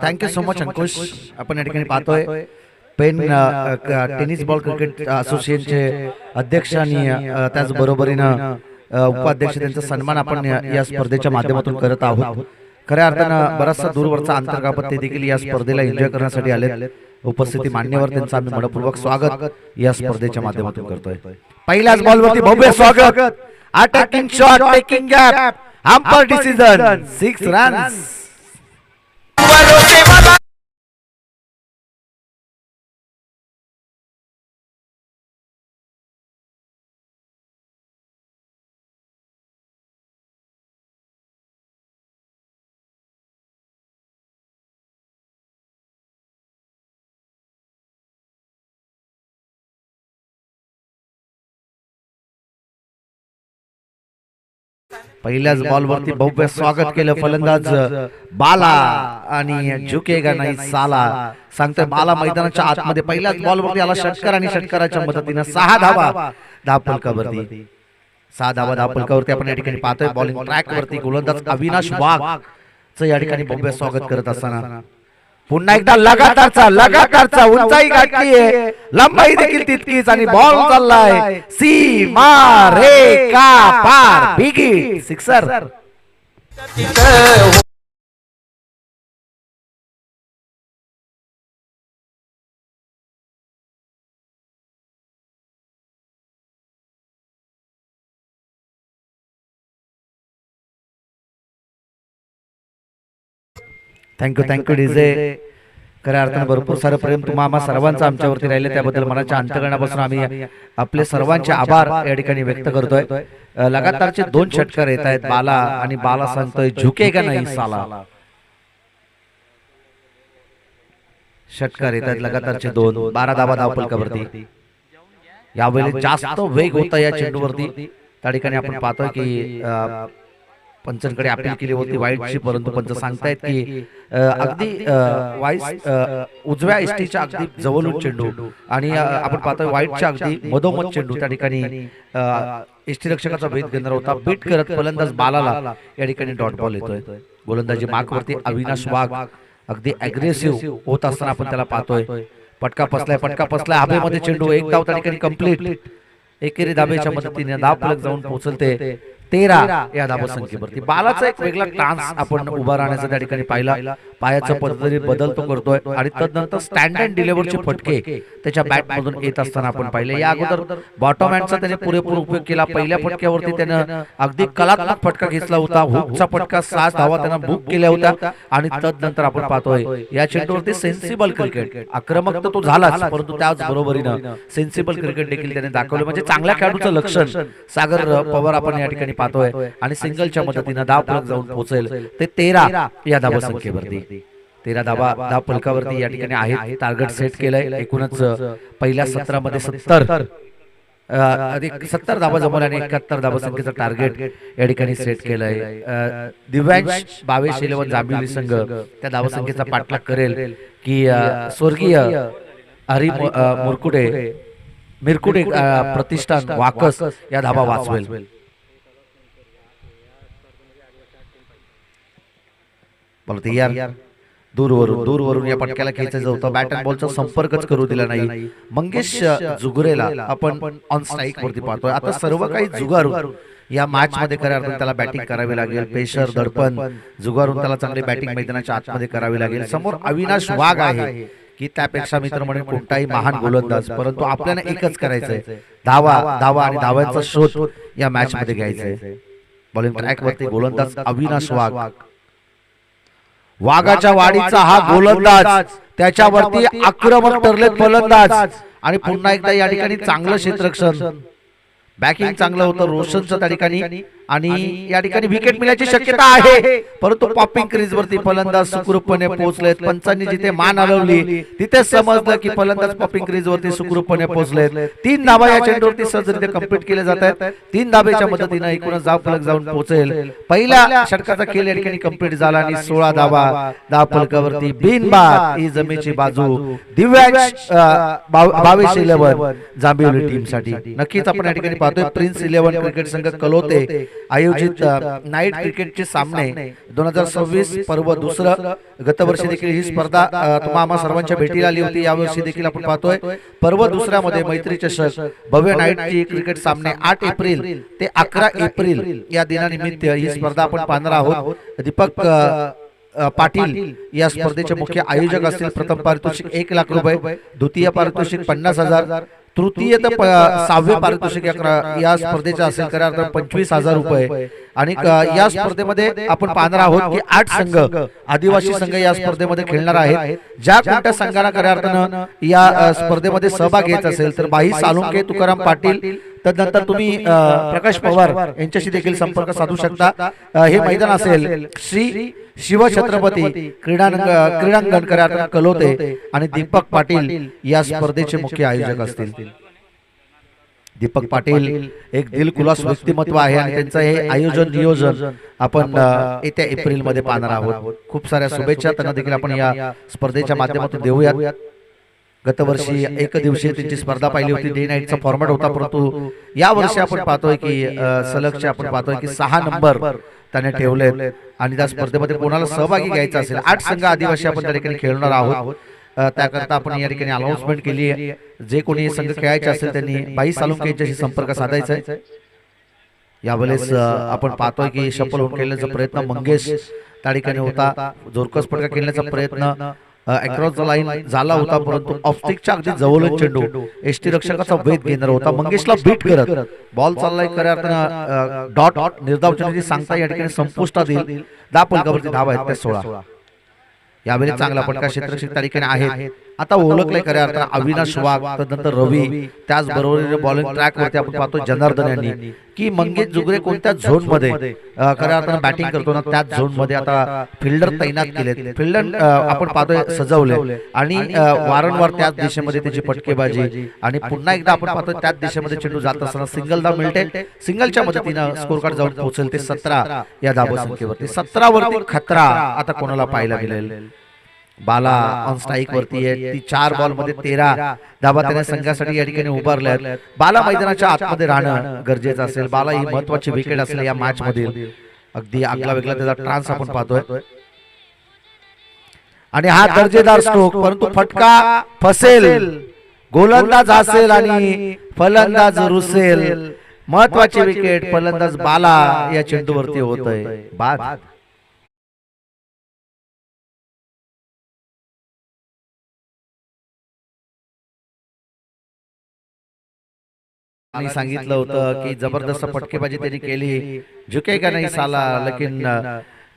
Speaker 4: थँक्यू सो मच अंकुश। आपण या ठिकाणी पाहतोय पेन टेनिस बॉल क्रिकेट असोसिएशनचे अध्यक्ष आणि त्याचबरोबरीनं उपाध्यक्ष त्यांचा सन्मान आपण या स्पर्धेच्या माध्यमातून करत आहोत। खऱ्या अर्थानं बराचसा दूरवरचा अंतर्गाभत ते देखील या स्पर्धेला एन्जॉय करण्यासाठी आले। उपस्थिती मान्यवर त्यांचं आम्ही मनपूर्वक स्वागत या स्पर्धेच्या माध्यमातून करतोय। पहिल्याच बॉलवरती भव्य स्वागत, attacking shot, taking gap, umpire decision 6 runs. पहिल्याच बॉलवरती भव्य स्वागत केलं फलंदाज बाला आणि झुकेगा नाही साला सांगतोय बाला मैदानाच्या आतमध्ये पहिल्याच बॉलवरती आला षटकार आणि षटकाराच्या मदतीने 6 धावा धापलकावरती 6 धावा धापलकावरती आपण या ठिकाणी पाहतोय। बॉलिंग ट्रॅक वरती गोलंदाज अविनाश वाघ च या ठिकाणी भव्य स्वागत करत असताना पुन्हा एकदा लगातारचा उंचाई गाठली आहे, लंबाई देखील तितकीच आणि बॉल चाललाय सीमा रेखा पार, big hit, sixer. Thank you DJ. खऱ्या अर्थानं भरपूर सारं प्रेम तुम्हा सर्वांचं आमच्यावरती राहिले त्याबद्दल मनाच्या अंतःकरणापासून आम्ही आपले सर्वांचे आभार या ठिकाणी व्यक्त करतोय। लगातारचे 2 षटकार येत आहेत बाला आणि बाला सांगतोय झुकेगा नाही साला। षटकार येत आहेत लगातारचे 2, 12 धावा धावपलकावरती। यावेळी जास्त वेग होता या चेंडूवरती, त्या ठिकाणी आपण पाहतोय की पंचांकडे अपील केली होती वाईटची, परंतु पंच सांगतायत की अगदी उजव्या एसटीच्या अगदी जवळून चेंडू आणि आपण पाहतोय वाईटच्या अगदी मधोमध चेंडू त्या ठिकाणी एसटी रक्षकाचा भेद घेणार होता। बीट करत फलंदाज बालाला या ठिकाणी डॉट बॉल येतोय। गोलंदाजी मार्कवरती अविनाश वाघ अगदी अग्रेसिव्ह होत असताना आपण त्याला पाहतोय। पटका पसलाय हवेमध्ये चेंडू, एक धाव त्या ठिकाणी कंप्लीट। एकेरी धाबेच्या मदतीने धाव फलक जाऊन पोहोचलते 13 या धावसंख्येवरती. बालाचा एक वेगळा टान्स आपण उभा राहण्याचा त्या ठिकाणी पाहिला. पायाचा पद्धतीने बदल तो करतोय आणि तदनंतर स्टँड अँड डिलिव्हरचे फटके त्याच्या बॅट मधून येत असताना आपण पाहिले. या अगोदर बॉटम हँडचा त्याने पुरेपूर उपयोग केला. पहिल्या फटक्यावरती त्यानं अगदी कलात्मक फटका घेतला होता. हुकचा फटका 6 धावा त्यानं बुक केल्या होत्या आणि तदनंतर आपण पाहतोय या चेंडूवरती सेन्सिबल क्रिकेट. आक्रमक तर तो झालाच, परंतु त्याच बरोबरीनं सेन्सिबल क्रिकेट देखील त्याने दाखवलं. म्हणजे चांगल्या खेळाडूचं लक्षण सागर पवार आपण या ठिकाणी पाहतोय आणि सिंगलच्या मदतीनं धाव फलक जाऊन पोहोचेल ते 13 या धावसंख्येवरती. 13 धाव फलकावरती या ठिकाणी आहेत. टार्गेट सेट केलंय. एकूणच पहिल्या 17 मध्ये 70 धावा जमवल्या आणि 71 धावसंख्येचं टार्गेट या ठिकाणी सेट केलंय. दिव्यांश 22-11 जांभिवली संघ त्या धावसंख्येचा पाठलाग करेल की स्वर्गीय हरी मिरकुडे प्रतिष्ठान वाकस या धावा वाचवेल. बोलते यार दूरवरून या पटक्याला खेचायचं होतं. बॅट अँड बॉलचा संपर्कच करू दिला नाही. मंगेश जुगुरेला आपण ऑन स्ट्राईक वरती पाहतोय. आता सर्व काही जुगारून या मॅच मध्ये खऱ्या अर्थाने त्याला बॅटिंग करावी लागेल. पेशर दडपण जुगारून त्याला चांगली बॅटिंग मैदानाच्या आतमध्ये करावी लागेल. समोर अविनाश वाघ आहे की त्यापेक्षा मित्र म्हणून कोणताही महान गोलंदाज, परंतु आपल्याला एकच करायचंय, धावा आणि धाव्यांचा शोध या मॅच मध्ये घ्यायचंय. बॉलिंग ट्रॅक वरती गोलंदाज अविनाश वाघ. वाघाच्या वाडीचा हा गोलंदाज, त्याच्यावरती आक्रमक ठरलेत फलंदाज आणि पुन्हा एकदा या ठिकाणी चांगलं क्षेत्ररक्षण. बॅकिंग चांगलं होतं रोशनचं त्या ठिकाणी आणि या ठिकाणी विकेट मिळण्याची शक्यता आहे, परंतु पॉपिंग क्रीज वरती फलंदाज सुखरूपपणे पोहोचलेत. पंचांनी जिथे मान हलवली तिथे समजलं की फलंदाज पॉपिंग क्रीज वरती सुखरूपपणे पोहोचलेत. 3 धावा या चेंडूवरती सहजरित्या कंप्लीट केले जात आहेत. 3 धाब्याच्या मदतीनं एकूणच धाव फलक जाऊन पोहोचेल. पहिल्या षटकाचा खेळ या ठिकाणी कंप्लीट झाला आणि 16 धावा धाव फलकावरती. बिनबाद ही जमेची बाजू दिव्यांश 22-11 जांभिवली टीम साठी. नक्कीच आपण या ठिकाणी पाहतोय प्रिन्स 11 क्रिकेट संघ कलोते आयोजित नाईट क्रिकेटचे सामने 2026 पर्व दुसरं. गतवर्षी देखील ही स्पर्धा तुम्हा सर्वांच्या भेटीला आली होती. यावर्षी देखील आपण पाहतोय पर्व दुसऱ्यामध्ये मैत्री चषक भव्य नाईटची क्रिकेट सामने 8 एप्रिल ते 11 एप्रिल या दिनानिमित्त ही स्पर्धा आपण पाहणार आहोत. दीपक पाटील या स्पर्धेचे मुख्य आयोजक असतील. प्रथम पारितोषिक 1 लाख रुपये, द्वितीय पारितोषिक 50,000, तृतीय तर 6वे पारितोषिक या स्पर्धेचे असेल खऱ्या अर्थाने 25,000 रुपये. आणि या स्पर्धेमध्ये आपण पाहणार आहोत की 8 संघ आदिवासी संघ या स्पर्धेमध्ये खेळणार आहेत. ज्या कोणत्या संघाला खऱ्या अर्थानं या स्पर्धेमध्ये सहभाग घ्यायचा असेल तर बाई सालुंके, तुकाराम पाटील, तदनंतर तुम्ही प्रकाश पवार यांच्याशी देखील संपर्क साधू शकता. हे मैदान असेल श्री शिवछत्रपती क्रीडांगण खऱ्या अर्थानं कलोते आणि दीपक पाटील या स्पर्धेचे मुख्य आयोजक असतील. दीपक पाटील एक दिलखुलास व्यक्तिमत्व आहे आणि त्यांचं हे आयोजन नियोजन आपण येत्या एप्रिल मध्ये पाहणार आहोत. खूप साऱ्या शुभेच्छा त्यांना देखील आपण या स्पर्धेच्या माध्यमातून देऊयात. गतवर्षी 1 दिवसीय त्यांची स्पर्धा पाहिली होती. डे नाईटचा फॉर्मॅट होता, परंतु या वर्षी आपण पाहतोय की सलगचे आपण पाहतोय की 6 नंबर त्याने ठेवलेत आणि त्या स्पर्धेमध्ये कोणाला सहभागी घ्यायचा असेल 8 संघ आदिवासी आपण त्या ठिकाणी खेळणार आहोत. त्याकरता आपण या ठिकाणी अनाउन्समेंट केली आहे. जे कोणी संघ खेळायचे असेल त्यांनी बाई सालुंके यांच्याशी संपर्क साधायचा आहे. यावेळेस आपण पाहतोय की शफल होऊन खेळण्याचा प्रयत्न मंगेश त्या ठिकाणी होता. जोरकस फटका खेळण्याचा प्रयत्न अक्रॉस द लाईन झाला होता, परंतु ऑफस्टिकच्या अगदी जवळच चेंडू एसटी रक्षकाचा वेध घेणार होता. मंगेशला बीट करत बॉल चाललाय खऱ्या अर्थानं डॉट निर्धाव चेंडूची सांगता या ठिकाणी संपुष्टात येईल. 10 फलकावरती धावा आहेत त्या 16. यावेळी चांगला फटका क्षेत्ररक्षक त्या ठिकाणी आहेत. आता ओळखले खऱ्या अर्थानं अविनाश वाघ, तदनंतर रवी, त्याचबरोबर बॉलिंग ट्रॅक वरती आपण पाहतो जनार्दन यांनी की मंगेश जुगरे कोणत्या झोन मध्ये खऱ्या अर्थानं बॅटिंग करतो ना त्याच झोन मध्ये आता फिल्डर तैनात केलेत. फिल्डर आपण पाहतोय सजवले आणि वारंवार त्याच दिशेमध्ये त्याची फटकेबाजी आणि पुन्हा एकदा आपण पाहतोय त्याच दिशेमध्ये चेंडू जात असताना सिंगल धाव मिळते. सिंगलच्या मदतीनं स्कोर कार्ड जाऊन पोहोचेल ते 17 या धावसंख्येवरती. 17 वरती खतरा आता कोणाला पाहायला मिळेल. बाला ऑन स्ट्राईक वरती आहे. ती 4 बॉल मध्ये 13 धावा त्याने संघासाठी या ठिकाणी उभारल्यात. बाला मैदानाच्या आतमध्ये राहणं गरजेचं असेल. बाला ही महत्वाची विकेट असेल या मॅच मधील. अगदी आगला वेगळा त्याचा ट्रान्स आपण पाहतोय आणि हा दर्जेदार स्ट्रोक, परंतु फटका फसेल. गोलंदाज असेल आणि फलंदाज रुसेल. महत्वाची विकेट फलंदाज बाला या चेंडूवरती होतोय बाद. मी सांगितलं होतं की जबरदस्त फटकेबाजी त्यांनी केली, झुकेगा नाही साला, लेकिन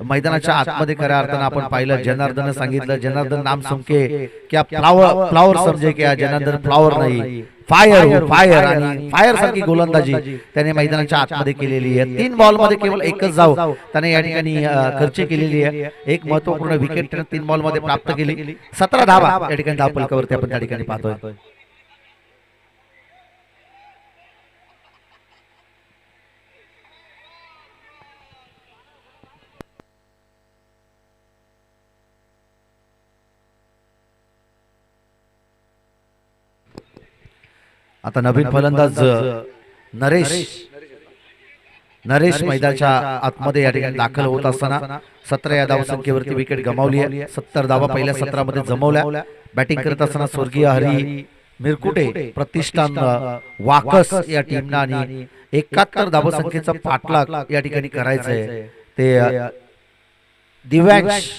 Speaker 4: मैदानाच्या आतमध्ये खऱ्या अर्थानं आपण पाहिलं जनार्दन सांगितलं, जनार्दन नाम सुनके क्या फ्लावर फ्लावर समजे क्या, जनार्दन फ्लावर नाही फायर फायर, आणि फायर सारखी गोलंदाजी त्याने मैदानाच्या आतमध्ये केलेली आहे. 3 बॉल मध्ये केवळ एकच धाव त्याने या ठिकाणी खर्च केलेली आहे. एक महत्वपूर्ण विकेट त्याने 3 बॉल मध्ये प्राप्त केली. 17 धावा या ठिकाणी धावफलकावरती आपण त्या ठिकाणी पाहतोय. आता नवीन फलंदाज नरेश मैदानाच्या आतमध्ये या ठिकाणी दाखल होत असताना 17 या धावसंख्येवरती विकेट गमावली आहे. 70 धावा पहिल्या सत्रामध्ये जमवल्या. बॅटिंग करत असताना स्वर्गीय हरी मिरकुटे, प्रतिष्ठान वाकस या टीमना आणि 71 धावसंख्येचा पाठलाग या ठिकाणी करायचा आहे. ते दिव्यांश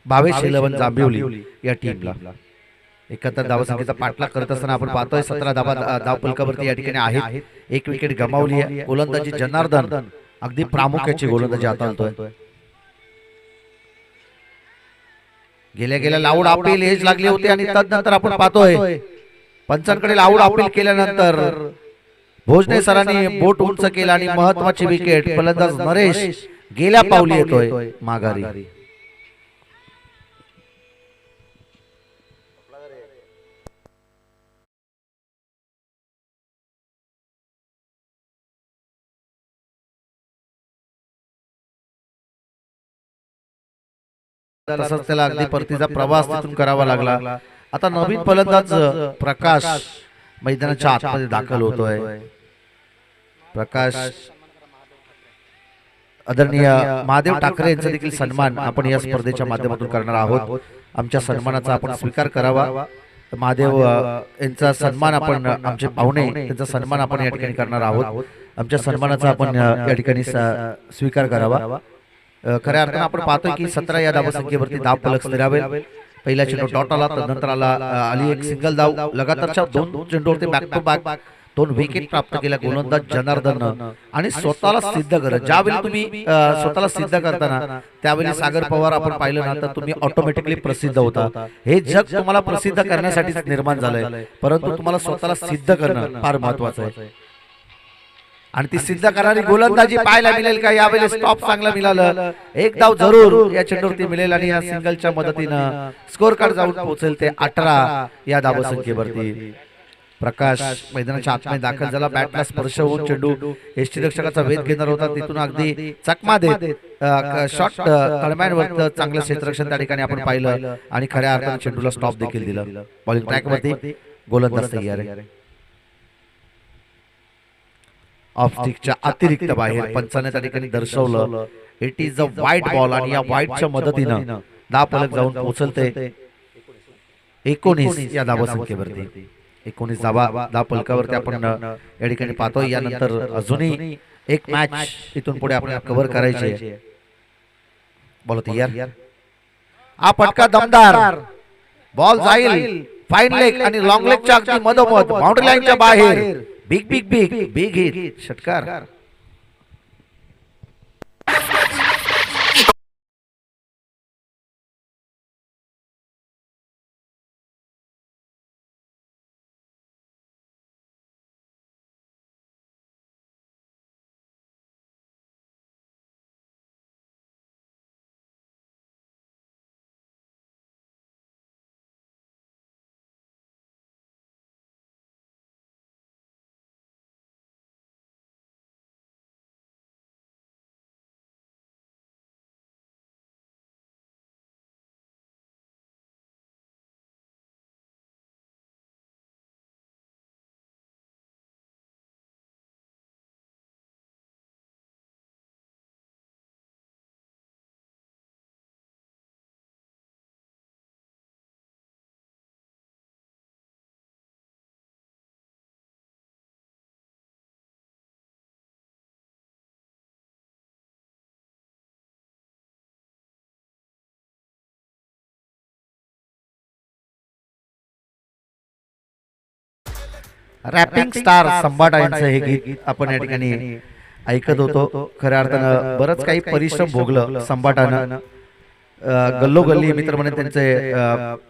Speaker 4: भावेश 11 जांभिवली या टीमला 71 धावसंख्येचा पाठलाग करत असताना आपण पाहतोय 17 धावफलकावरती या ठिकाणी आहेत. एक विकेट गमावली आहे. गोलंदाजी जनार्दन अगदी प्रामुख्याची गोलंदाजी हाताळतोय. गेल्या लाऊड अपील एज लागली होती आणि तदनंतर आपण पाहतोय पंचांकडे लाऊड अपील केल्यानंतर भोजने सरांनी बोट उंच केला आणि महत्वाची विकेट फलंदाज नरेश गेल्या पावली येतोय माघारी. तसंच त्याला अगदी परतीचा प्रवास तिथून करावा लागला. आता नवीन फलंदाज प्रकाश मैदानाच्या आतमध्ये दाखल होतोय. प्रकाश आदरणीय महादेव ठाकरे यांचा देखील सन्मान आपण या स्पर्धेच्या माध्यमातून करणार आहोत. आमच्या सन्मानाचा आपण स्वीकार करावा. महादेव यांचा सन्मान आपण, आमचे पाहुणे त्यांचा सन्मान आपण या ठिकाणी करणार आहोत. आमच्या सन्मानाचा आपण या ठिकाणी स्वीकार करावा. खऱ्या अर्थानं आपण पाहतोय की 17 या धावसंख्येवरती धाव फलक स्थिरावेल. पहिला चेंडू डॉट आला, नंतर आली एक सिंगल धाव. लगातारच्या 2 चेंडूवरती बॅक टू बॅक 2 विकेट प्राप्त केल्या गोलंदाज जनार्दन. आणि स्वतःला सिद्ध करत, ज्यावेळी तुम्ही स्वतःला सिद्ध करताना त्यावेळी सागर पवार आपण पाहिलं ना तर तुम्ही ऑटोमॅटिकली प्रसिद्ध होता. हे जग तुम्हाला प्रसिद्ध करण्यासाठीच निर्माण झालंय, परंतु तुम्हाला स्वतःला सिद्ध करणं फार महत्वाचं आहे. आणि ती सिद्ध करणारी गोलंदाजी पाहायला मिळेल का यावेळेस? स्टॉप चांगला मिळालं, एक धाव जरूर या चेंडूवरती मिळेल आणि या सिंगलच्या मदतीनं स्कोर कार्ड जाऊन पोहोचेल ते 18 या धावसंख्येवरती. प्रकाश मैदानाच्या आतमध्ये दाखल झाला. बॅटला स्पर्श होऊन चेंडू यष्टीरक्षकाचा वेध घेणार होता, तिथून अगदी चकमा देत शॉट तळमॅनवर चांगलं क्षेत्ररक्षण त्या ठिकाणी आपण पाहिलं आणि खऱ्या अर्थाने चेंडूला स्टॉप देखील दिलं. बॉलिंग ट्रॅक वरती गोलंदाज तयार आहे. ऑफ स्टिकच्या अतिरिक्त बाहेर पंचाने त्या ठिकाणी दर्शवलं इट इज अ वाईट बॉल आणि या वाईटच्या मदतीनं धाव फलक जाऊन पोहोचलते 19 या धावसंख्येवरती. 19 धाव फलकावरती आपण या ठिकाणी पाहतोय. यानंतर अजूनही एक मॅच इथून पुढे आपल्याला कव्हर करायची आहे. बॉल तयार, हा फटका दमदार, बॉल जाईल फाईन लेग आणि लॉंग लेगच्या अगदी मधोमध बाउंड्री लाईनच्या बाहेर. Big big big big hit षटकार. रॅपिंग स्टार संभाटा यांचं हे गीत आपण या ठिकाणी ऐकत होतो. खऱ्या अर्थानं बरंच काही परिश्रम भोगलं संभाटानं. गल्लोगल्ली मित्र म्हणे त्यांचे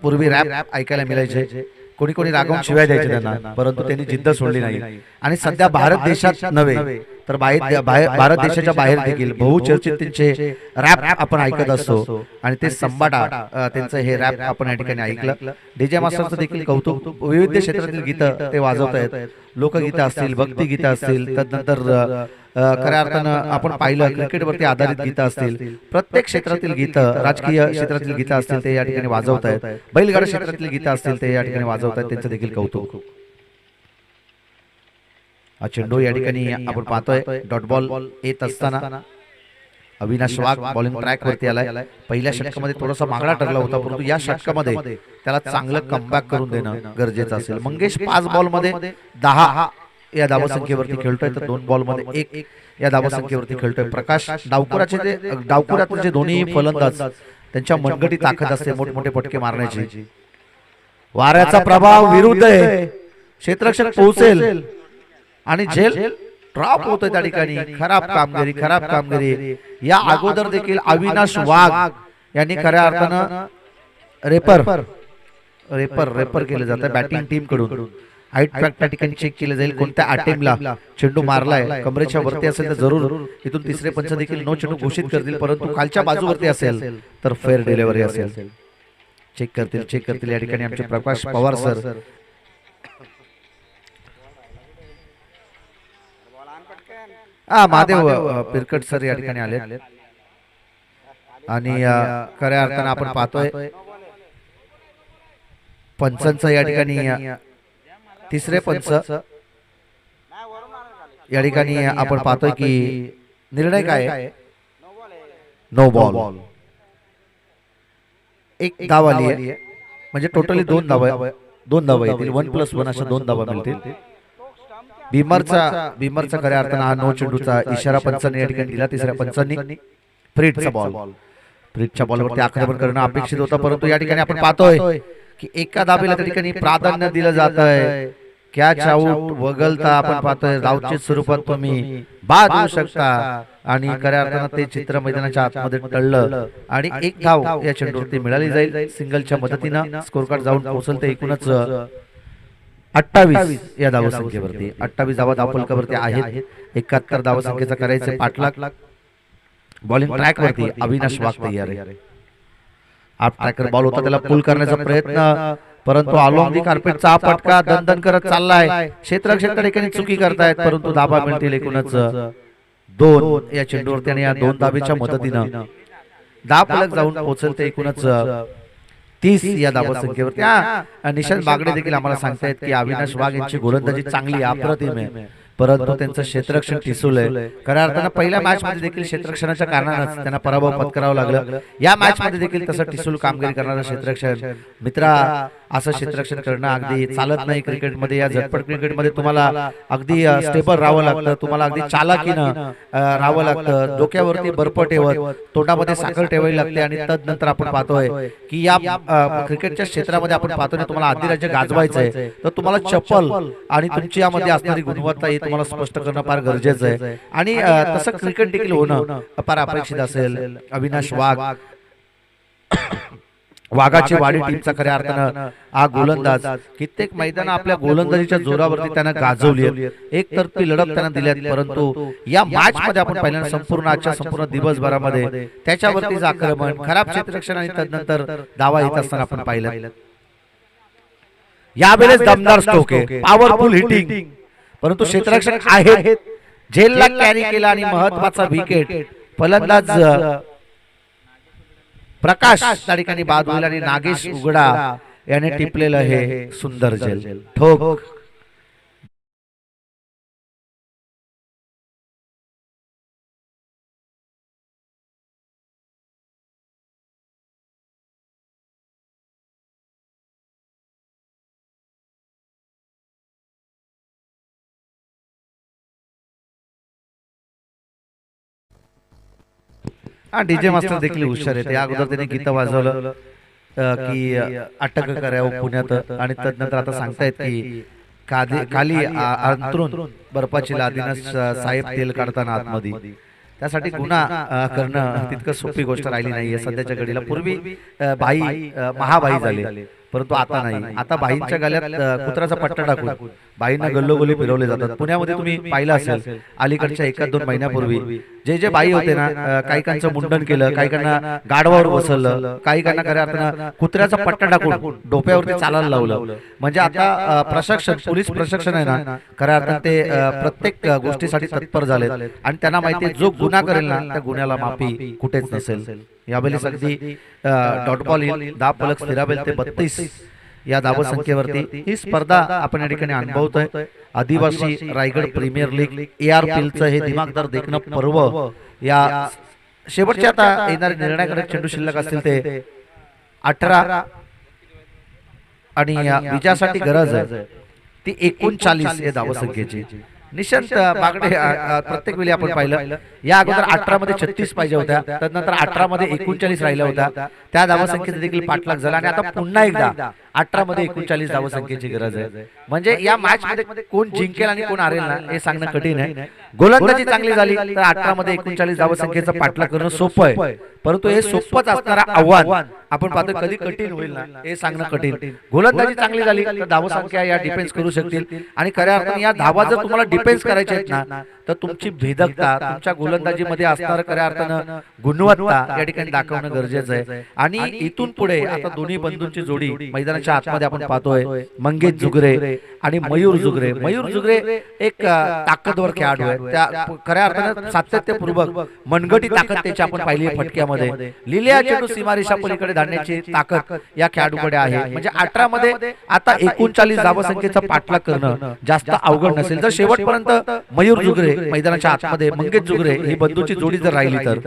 Speaker 4: पूर्वी रॅप ऐकायला मिळायचे. कोणी कोणी रागवून शिवाय द्यायचे त्यांना, परंतु त्यांनी जिद्द सोडली नाही. आणि सध्या भारत देशात नव्हे तर भारत देशाच्या बाहेर देखील बहुचर्चित त्यांचे रॅप आपण ऐकत असतो. आणि ते संभाटा त्यांचं हे रॅप आपण या ठिकाणी ऐकलं. डीजे मास्टरचं देखील कौतुक. विविध क्षेत्रातील गीतं ते वाजवत आहेत. लोकगीतं असतील, भक्तिगीतं असतील, तदनंतर खऱ्या अर्थानं आपण पाहिलं क्रिकेटवरती आधारित गीतं असतील, प्रत्येक क्षेत्रातील गीतं, राजकीय क्षेत्रातील गीतं असतील ते या ठिकाणी वाजवत आहेत. बैलगाडा क्षेत्रातील गीतं असतील ते या ठिकाणी वाजवत आहेत. त्यांचं देखील कौतुक. हा चेंडू या ठिकाणी आपण पाहतोय डॉट बॉल येत असताना अविनाश वाघ बॉलिंग ट्रॅक वरती आलाय. पहिल्या षटकामध्ये थोडासा मागडा ठरला होता, परंतु या षटकामध्ये त्याला चांगलं कमबॅक करून देणं गरजेचं असेल. मंगेश 5 बॉलमध्ये 10 या धावसंख्येवरती खेळतोय, तर 2 बॉलमध्ये 1 या धावसंख्येवरती खेळतोय. प्रकाश डावखुराचे जे दोन्ही फलंदाज त्यांच्या मनगटी ताकद असते मोठमोठे फटके मारण्याची. वाऱ्याचा प्रभाव विरुद्ध आहे. क्षेत्ररक्षक पोहोचेल आणि झेल ड्रॉप होतोय त्या ठिकाणी. खराब कामगिरी. या अगोदर देखील अविनाश वाघ यांनी खऱ्या अर्थानं रेपर केलं जातं बॅटिंग टीम कडून. हाईट फॅक्ट त्या ठिकाणी चेक केलं जाईल. कोणत्या अटेम्पला चेंडू मारलाय, कमरेच्या वरती असेल तर जरूर इथून तिसरे पंच देखील नो चेंडू घोषित करतील, परंतु खालच्या बाजूवरती असेल तर फेअर डिलिव्हरी असेल. चेक करतील या ठिकाणी आमचे प्रकाश पवार सर. महादेव पिरकट सर या ठिकाणी आले. आणि खऱ्या अर्थानं आपण पाहतोय पंचांचं या ठिकाणी तिसरे पंच या ठिकाणी आपण पाहतोय की निर्णय काय आहे. No ball. 1 धाव आली आहे, म्हणजे टोटली 2 धावा येतील. 1+1 अशा 2 धावा मिळतील. भीमरचा खऱ्या अर्थानं हा नो चेंडूचा इशारा पंचांनी या ठिकाणी दिला. तिसऱ्या पंचांनी फ्रीटचा बॉल. फ्रीटच्या बॉलवरती आक्रमण करणं अपेक्षित होतं, परंतु या ठिकाणी आपण पाहतोय की एका धाबेला त्या ठिकाणी प्राधान्य दिलं जात आहे. कॅच आउट वगळता आपण पाहतोय धावच्या स्वरूपात तुम्ही बाद होऊ शकता. आणि खऱ्या अर्थानं ते चित्र मैदानाच्या आतमध्ये टळलं आणि 1 धाव या चेंडूवरती मिळाली जाईल. सिंगलच्या मदतीनं स्कोर कार्ड जाऊन पोहोचल ते एकूणच 28 या धावसंख्येवरती. 28 धावा धावफलकावरती आहेत. 71 धावसंख्येचा करायचे पाठलाग. बॉलिंग ट्रॅक वरती अविनाश वाघ तयार आहे. आप ट्रॅकर बॉल होता, त्याला पुल करण्याचा प्रयत्न, परंतु अलॉंग दी कार्पेटचा हा फटका दणदण करत चाललाय. क्षेत्ररक्षक त्या ठिकाणी चुकी करतायत, परंतु धाबा मिळतील एकूणच 2 या चेंडूवरती. आणि या 2 धाबेच्या मदतीनं धावफलक जाऊन पोहोचल ते एकूणच 30 या धावसंख्येवरती. निशांत बागडे देखील आम्हाला सांगतायत की अविनाश वाघ यांची गोलंदाजी चांगली अप्रतिम आहे, परंतु त्यांचं क्षेत्ररक्षण ठिसूलंय. खऱ्या अर्थानं पहिल्या मॅच मध्ये देखील क्षेत्ररक्षणाच्या कारणानंच त्यांना पराभव पत्करावा लागला. या मॅच मध्ये देखील तसं ठिसूल कामगिरी करणारं क्षेत्ररक्षण मित्रा, असं क्षेत्ररक्षण करणं अगदी चालत नाही क्रिकेटमध्ये. या झटपट क्रिकेटमध्ये तुम्हाला अगदी स्टेबल राहावं लागतं, तुम्हाला अगदी चालाकीनं राहावं लागतं. डोक्यावरती बर्फ ठेवत तोंडामध्ये साखर ठेवावी लागते. आणि तदनंतर आपण पाहतोय की या क्रिकेटच्या क्षेत्रामध्ये आपण पाहतोय तुम्हाला अधिराज्य गाजवायचंय, तर तुम्हाला चप्पल आणि तुमची यामध्ये असणारी गुणवत्ता ही तुम्हाला स्पष्ट करणं फार गरजेचं आहे. आणि तसं क्रिकेट देखील होणं फार अपेक्षित असेल. अविनाश वाघाची वाडी टीमचा खऱ्या अर्थानं हा गोलंदाज कित्येक मैदान आपल्या गोलंदाजीच्या जोरावरती त्यानं गाजवली. एक तर्फी लढत त्यांना दिल्यात, परंतु या मॅच मध्ये आपण पाहिलं संपूर्ण आजच्या संपूर्ण दिवसभरामध्ये त्याच्यावरतीच आक्रमण, खराब क्षेत्ररक्षण आणि तदनंतर धावा येत असताना आपण पाहिलं. यावेळेस दमदार स्ट्रोक आहे, पॉवरफुल हिटिंग, परंतु क्षेत्ररक्षक आहेत. झेलला कॅरी केला आणि महत्वाचा विकेट. फलंदाज प्रकाश त्या ठिकाणी बाद होईल आणि नागेश उघडा याने टिपलेलं हे सुंदर झेल. ठोक डीजे मास्टर देखील हुशार आहे. त्या अगोदर त्याने गीत वाजवलं की अटक करावं पुण्यात, आणि तदनंतर आता सांगतायत की खाली अंतरून बर्फाची लादीनं साहेब तेल काढताना आतमध्ये, त्यासाठी गुन्हा करणं तितकं सोपी गोष्ट राहिली नाहीये सध्याच्या घडीला. पूर्वी बाई महाबाई झाले, परंतु आता नाही. आता बाईंच्या गळ्यात कुत्राचा पट्टा टाकून बाईंना गल्लोगल्ली फिरवले जातात. पुण्यामध्ये तुम्ही पाहिलं असेल अलीकडच्या 1-2 महिन्यापूर्वी जे बाई होते ना, काहीकांचं मुंडन केलं, काहीकांना गाढवावर बसवलं, काहीकांना खऱ्या अर्थानं कुत्र्याचा पट्टा टाकून डोक्यावरती चालायला लावलं. म्हणजे आता प्रशासन, पोलीस प्रशासन आहे ना, खऱ्या अर्थानं ते प्रत्येक गोष्टीसाठी तत्पर झाले आणि त्यांना माहिती आहे जो गुन्हा करेल ना त्या गुन्ह्याला माफी कुठेच नसेल. यावेळी अगदी डॉट बॉल येईल, 10 फलक स्थिरावेल ते 32 या धावसंख्येवरती ही स्पर्धा आपण या ठिकाणी अनुभवतोय. आदिवासी रायगड प्रीमियर लीग ARPL चं हे दिमागदार देखणं पर्व या शेवटच्या आता येणारे निर्णायक चेंडू शिल्लक असतील ते 18 आणि विजयासाठी गरज आहे ती 39 या धावसंख्येची. निशांत बागडे प्रत्येक वेळी आपण पाहिलं या अगोदर 18 मध्ये 36 पाहिजे होत्या, त्यानंतर 18 मध्ये 39 राहिल्या होत्या, त्या धावसंख्येचा देखील पाठलाग झाला आणि आता पुन्हा एकदा 18 मध्ये 39 धावसंख्येची गरज आहे. म्हणजे या मॅच मध्ये कोण जिंकेल आणि कोण हारेल ना हे सांगणं कठीण आहे. गोलंदाजी चांगली झाली तर 18 मध्ये 39 धावसंख्येचा पाठलाग करणं सोपं आहे, परंतु हे सोपंच असणारा आव्हान आपण पाहतो कधी कठीण होईल ना हे सांगणं कठीण. गोलंदाजी चांगली झाली तर धावसंख्या या डिफेन्स करू शकतील आणि खऱ्या अर्थाने या धावा जर तुम्हाला डिफेन्स करायचे आहेत ना तर तुमची भेदकता, तुमच्या गोलंदाजीमध्ये असणारं खऱ्या अर्थानं गुणवत्ता या ठिकाणी दाखवणं गरजेचं आहे. आणि इथून पुढे आता दोन्ही बंधूंची जोडी मैदानाच्या आतमध्ये आपण पाहतोय, मंगेश जुगरे आणि मयूर जुगरे. मयूर जुगरे एक ताकदवर खेळाडू आहे, त्या खऱ्या अर्थानं सातत्यपूर्वक मनगटी ताकद त्याची आपण पाहिली फटक्यामध्ये. लिलिया चेंडू सीमारेषा पलीकडे धाडण्याची ताकद या खेळाडूकडे आहे. म्हणजे 18 मध्ये आता 39 धावसंख्येचा पाठलाग करणं जास्त अवघड नसेल जर शेवटपर्यंत मयूर जुगरे मैदानाच्या आतमध्ये, मंगेश जुगरे ही बंधूची जोडी जर राहिली तर.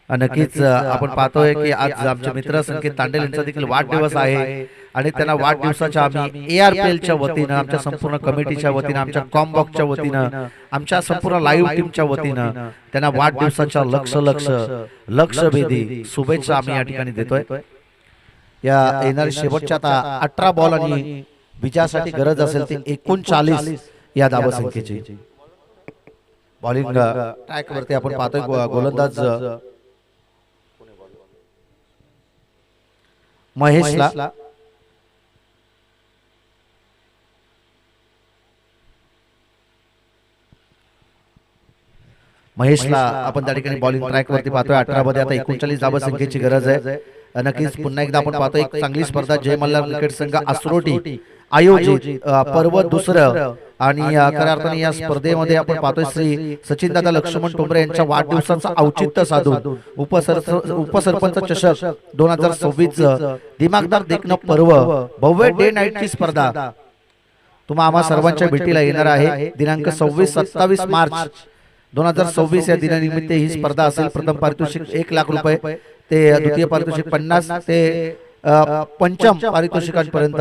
Speaker 4: नक्कीच आपण पाहतोय की आज आमचे मित्र संकेत तांडेल यांचा देखील वाढदिवस आहे आणि त्यांना वाढदिवसाच्या आम्ही ARPL च्या वतीनं, आमच्या संपूर्ण कमिटीच्या वतीनं, आमच्या कॉम्बॉक्सच्या वतीनं, आमच्या संपूर्ण लाईव्ह टीमच्या वतीनं त्यांना वाढदिवसाच्या लक्षभेदी शुभेच्छा आम्ही या ठिकाणी देतोय. या येणाऱ्या शेवटच्या आता 18 बॉल आणि विजयासाठी गरज असेल ती 39 या धावसंख्येची. बॉलिंग ट्रॅक वरती आपण पाहतोय गोलंदाज महेशला आपण त्या ठिकाणी बॉलिंग ट्रॅक वरती पाहतोय. 18 मध्ये आता 39 धावसंख्येची गरज आहे. नक्कीच पुन्हा एकदा आपण पाहतो एक चांगली स्पर्धा जय मल्हार क्रिकेट संघ आसरोटी आयोजित पर्व दुसरं आणि खऱ्या अर्थाने या स्पर्धेमध्ये आपण पाहतोय श्री सचिन दादा लक्ष्मण टोंबरे यांच्या वाढदिवसाचं औचित्य साधून उपसरपंच चषक 2026 दिमागदार देखणं पर्व भव्य डे नाईटची स्पर्धा तुम्हा आम्हा सर्वांच्या भेटीला येणार आहे. दिनांक 26-27 मार्च 2026 या दिनानिमित्त ही स्पर्धा असेल. प्रथम पारितोषिक 1 लाख रुपये ते द्वितीय पारितोषिक 50 ते पंचम पारितोषिकांपर्यंत,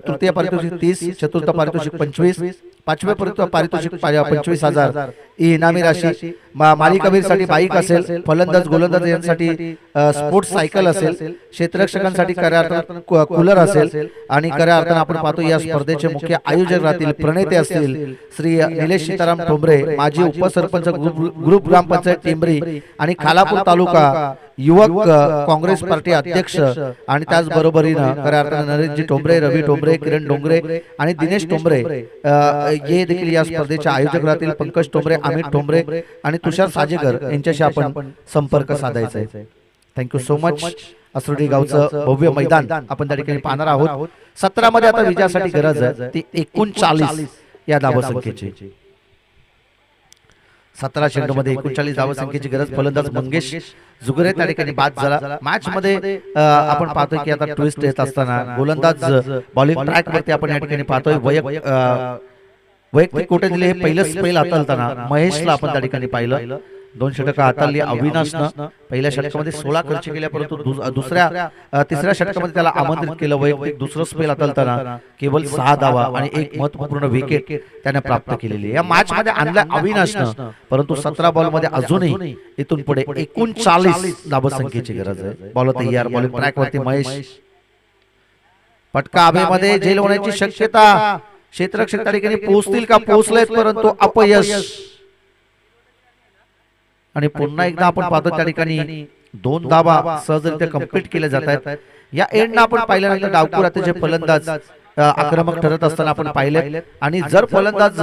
Speaker 4: तृतीय पारितोषिक 30, चतुर्थ पारितोषिक 25, पाचवे पारितोषिक 25,000 इनामी राशी. मालिकावीरसाठी बाईक असेल, फलंदाज गोलंदाज यांसाठी स्पोर्ट्स सायकल असेल, क्षेत्ररक्षकांसाठी खऱ्या अर्थानं कूलर असेल आणि खऱ्या अर्थानं आपण पाहतो या स्पर्धेचे मुख्य आयोजक राहतील, प्रणेते असतील श्री निलेश सीताराम ठोंबरे, माजी उपसरपंच ग्रुप ग्रामपंचायत टेंबरी आणि खालापूर तालुका युवक काँग्रेस पार्टी अध्यक्ष आणि त्याचबरोबरीनं खऱ्या अर्थानं नरेंद्रजी ठोंबरे, रवी ठोंबरे, किरण डोंगरे आणि दिनेश ठोंबरे हे देखील या स्पर्धेचे आयोजक राहतील. पंकज ठोंबरे, अमित ठोंबरे आणि तुषार साजेकर यांच्याशी आपण संपर्क साधायचा आहे. Thank you so much. आसरोटी गावचं भव्य मैदान आपण त्या ठिकाणी पाहणार आहोत. 17 मध्ये आता विजयासाठी गरज आहे ती 39 या धावसंख्येची. 17 चेंडूमध्ये 39 धावसंख्येची गरज. फलंदाज मंगेश जुगरे त्या ठिकाणी बाद झाला. मॅच मध्ये आपण पाहतोय की आता ट्विस्ट येत असताना गोलंदाज बॉलिंग ट्रॅक वरती आपण या ठिकाणी पाहतोय वैयक्तिक कोटे दिले. हे पहिलं स्पेल हाताळताना महेशला आपण त्या ठिकाणी पाहिलं 2 षटकं हाताळली अविनाशनं. पहिल्या षटकामध्ये 16 खर्च केल्या, परंतु तिसऱ्या षटकामध्ये त्याला आमंत्रित केलं. वैयक्तिक दुसरं स्पेल हाताळताना केवळ 6 धावा आणि एक महत्वपूर्ण विकेट त्याने प्राप्त केलेली. या मॅच मध्ये आणल्या अविनाशनं, परंतु 17 बॉल मध्ये अजूनही इथून पुढे 39 धावसंख्येची गरज आहे. बॉल तयार, बॉलिंग ट्रॅक वरती महेश. फटका हवेमध्ये झेल होण्याची शक्यता. क्षेत्ररक्षक त्या ठिकाणी पोहोचतील का? पोहोचलेत, परंतु अपयश. आणि पुन्हा एकदा आपण पाहतो त्या ठिकाणी 2 धावा सहजरित्या कंप्लीट केल्या जात आहेत. या एंडला आपण पाहिल्यानंतर डावखुर अतिशय फलंदाज आक्रमक ठरत असताना आपण पाहिले. आणि जर फलंदाज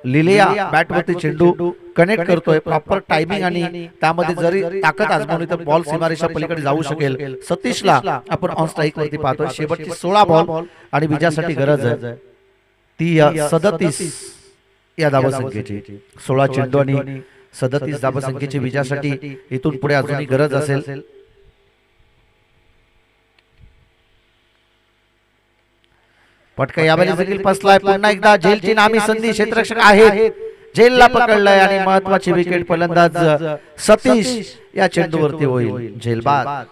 Speaker 4: लिलिया बॅटवरती चेंडू कनेक्ट करतोय प्रॉपर टायमिंग आणि त्यामध्ये जरी ताकद आजमावली तर बॉल सीमारेषा पलीकडे जाऊ शकेल. सतीशला आपण ऑन स्ट्राईक वरती पाहतोय. शेवटची 16 बॉल आणि विजयासाठी गरज आहे ती 37 या धावसंख्येची. 16 चेंडू आणि 37 धावसंख्येची विजयासाठी इथून पुढे अजूनही गरज असेल. फटका यावेळी देखील फसलाय. पुन्हा एकदा झेलची नामी संधी. क्षेत्ररक्षक आहेत, झेलला पकडलाय आणि महत्वाची विकेट फलंदाज सतीश या चेंडूवरती होईल. झेल बाद.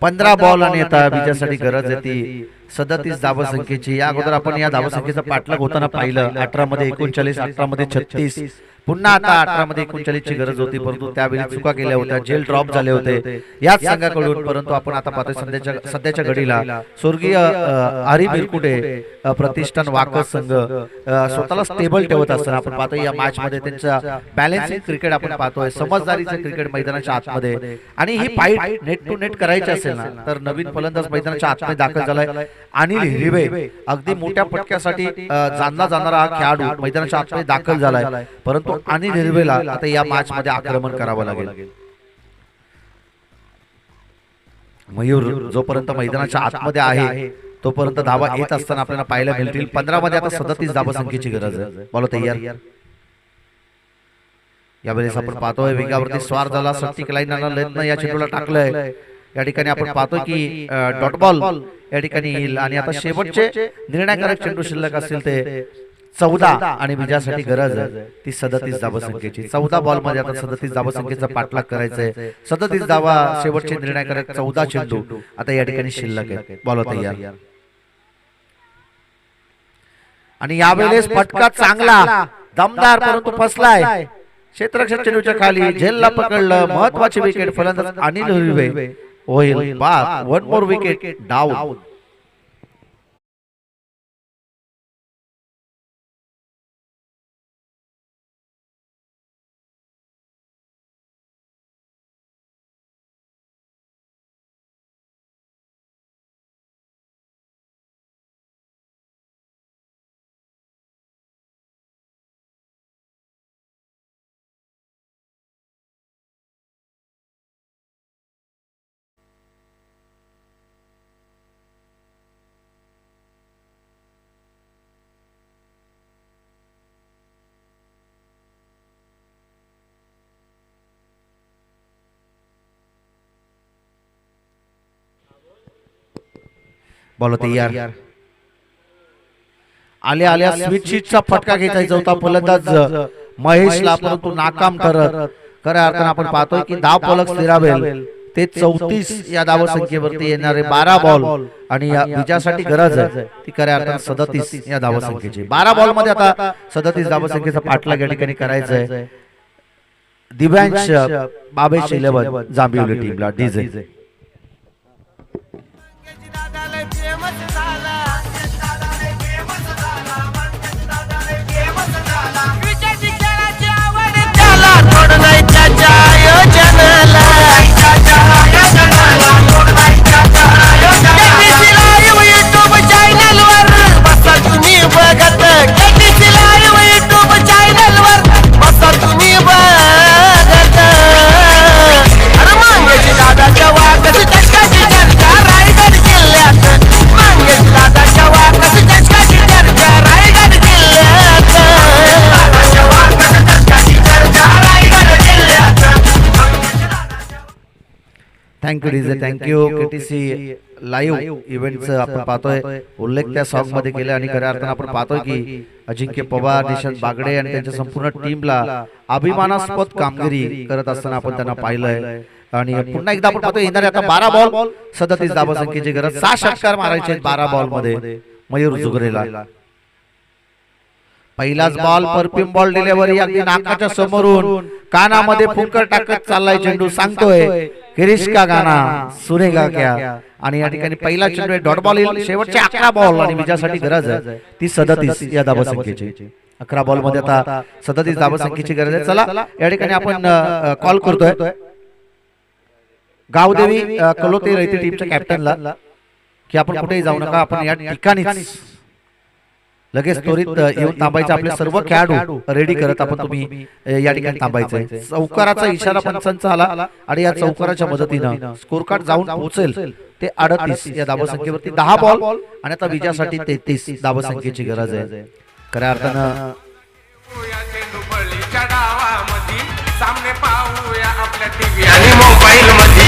Speaker 4: पंधरा बॉल आणि आता विजयासाठी गरज आहे ती 37 धावसंख्येची. या अगोदर आपण या धावसंख्येचा पाठलाग होताना पाहिलं. 18 मध्ये 39, 18 मध्ये 36, पुन्हा आता 18 मध्ये 39 ची गरज होती, परंतु त्यावेळी चुका केल्या होत्या, जेल ड्रॉप झाले होते याच संघाकडून. परंतु आपण आता पाहतोय सध्याच्या घडीला स्वर्गीय हरी बिरकुटे प्रतिष्ठान वाकस संघ स्वतःला स्टेबल ठेवत असताना आपण पाहतोय या मॅच मध्ये त्यांचा बॅलन्सिंग क्रिकेट आपण पाहतोय, समजदारीचं क्रिकेट मैदानाच्या आतमध्ये. आणि ही फाईट नेट टू नेट करायची असेल ना तर नवीन फलंदाज मैदानाच्या आतमध्ये दाखल झालाय अनिल हिरवे. अगदी मोठ्या पटक्यासाठी जाणला जाणारा हा खेळाडू मैदानाच्या आतमध्ये दाखल झालाय, परंतु अनिल हिरवेला आता या मॅच मध्ये आक्रमण करावं लागेल. मयूर जोपर्यंत मैदानाच्या आतमध्ये आहे तोपर्यंत धावा येत असताना आपल्याला पाहायला मिळतील. 15 मध्ये आता 37 धावसंख्येची गरज आहे. बॉल तयार. यावेळेस आपण पाहतोय वेगावरती स्वार झाला. सट्टिक लाईनला लयत्न या चेंडूला टाकलंय. या ठिकाणी आपण पाहतो की डॉट बॉल या ठिकाणी येईल. आणि आता शेवटचे निर्णायकारक चेंडू शिल्लक असतील ते 14 आणि विजयासाठी गरज आहे ती 37 धावसंख्येची. 14 बॉल मध्ये आता 37 धावसंख्येचा पाठलाग करायचा आहे. 37 धावा, शेवटचे निर्णायकारक 14 चेंडू आता या ठिकाणी शिल्लक आहे. बॉल तयार. आणि यावेळेस फटका चांगला दमदार परंतु फसलाय. क्षेत्ररक्षक चेंडूच्या खाली झेलला पकडलं. महत्वाची विकेट फलंदाज अनिल हिरवे होईल बाद. 1 मोर विकेट डाऊन. बॉल तयार. आल्या आल्या स्विचचा फटका घ्यायचा होता फलंदाज महेशला, परंतु नाकाम ठरत. खऱ्या अर्थाने आपण पाहतोय की धाव फलक स्थिरावेल ते 34 या धावसंख्येवरती येणारे 12 बॉल आणि या विजयासाठी गरज आहे ती खऱ्या अर्थाने 37 या धावसंख्येची. 12 बॉल मध्ये आता 37 धावसंख्येचा पाठलाग या ठिकाणी करायचा आहे. दिव्यांश बाबेश 11 जांभिवली टीमला. डीजे
Speaker 3: बघत
Speaker 4: thank you DJ, thank you KTC live इव्हेंटचं आपण पाहतोय उल्लेख त्या सॉन्ग मध्ये केला आणि खऱ्या अर्थानं आपण पाहतोय की अजिंक्य पवार, निशांत बागडे आणि त्यांच्या संपूर्ण टीमला अभिमानास्पद कामगिरी करत असताना आपण त्यांना पाहिलंय. आणि पुन्हा एकदा आपण पाहतोय येणारे आता 12 बॉल 37 धावसंख्येची गरज, 6 षटकार मारायचे 12 बॉल मध्ये मयूर जुगरेला. पहिलाच बॉल परफ्यूम बॉल डिलिव्हरी अगदी नाकाच्या समोरून कानामध्ये फुंकर टाकत चाललाय चेंडू, सांगतोय किरीश का गाना सुनेगा क्या. आणि या ठिकाणी पहिला चेंडू डॉट बॉल येईल, शेवटचे 11 बॉल आणि विजयासाठी गरज आहे ती 37 या धावसंख्येची. 11 बॉल मध्ये आता 37 धावसंख्येची गरज आहे. चला या ठिकाणी आपण कॉल करतोय गावदेवी कलोते रयते टीमच्या कॅप्टनला की आपण कुठेही जाऊ नका, आपण या ठिकाणीच लगेच त्वरित येऊन थांबायचं. आपले सर्व खेळाडू रेडी करत आपण तुम्ही या ठिकाणी थांबायचंय. चौकाराचा इशारा पंचांचा आला आणि या चौकाराच्या मदतीनं स्कोर कार्ड जाऊन पोहोचेल ते 38 या धावसंख्येवरती. 10 बॉल आणि आता विजयासाठी 33 धावसंख्येची गरज आहे. खऱ्या अर्थानं
Speaker 2: सामने पाहूया आपल्या टीव्ही आणि मोबाईल मध्ये.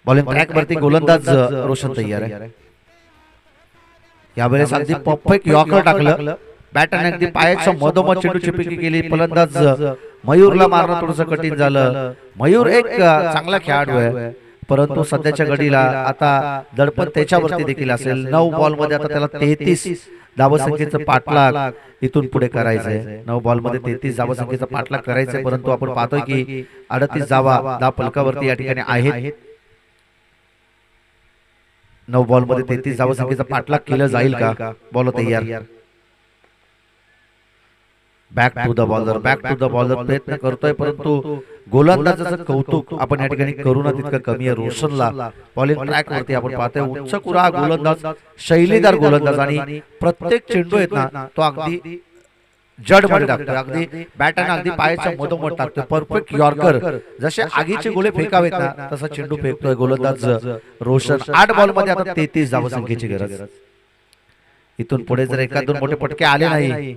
Speaker 4: बॉलिंग ट्रॅक वरती गोलंदाज रोशन तयार आहे. यावेळेस अगदी परफेक्ट यॉर्कर टाकलं, बॅटरने अगदी पायाच्या मधोमध चेंडू चिपकी केली. फलंदाज मयूरला मारणं थोडंसं कठीण झालं. मयूर एक चांगला खेळाडू आहे परंतु सध्याच्या घडीला आता दडपण त्याच्यावरती देखील असेल. 9 बॉल मध्ये आता त्याला 33 धावसंख्येचं पाठलाग इथून पुढे करायचंय. 9 बॉल मध्ये 33 धावसंख्येचा पाठलाग करायचंय परंतु आपण पाहतोय की 38 धाव फलकावरती या ठिकाणी आहेत. 9 बॉल मध्ये 33 धावसंख्येचा पाठलाग केलं जाईल का? बॉल तयार, बॅक टू द बॉलर प्रयत्न करतोय परंतु गोलंदाजाचं कौतुक आपण या ठिकाणी करू ना तितकं कमी आहे. रोशनला बॉलिंग ट्रॅक वरती आपण पाहतोय उच्च कुरा गोलंदाज, शैलीदार गोलंदाज आणि प्रत्येक चेंडू आहेत ना तो अगदी जड मध्ये टाकतोय, अगदी बॅटरने अगदी पायाच्या मधोमध टाकतोय. परफेक्ट यॉर्कर, जसे आगीचे गोळे फेकावेत ना तसा चेंडू फेकतोय गोलंदाज रोशन. 8 बॉल मध्ये आता 33 धावसंख्येची गरज. इथून पुढे जर एका दोन मोठे पटके आले नाही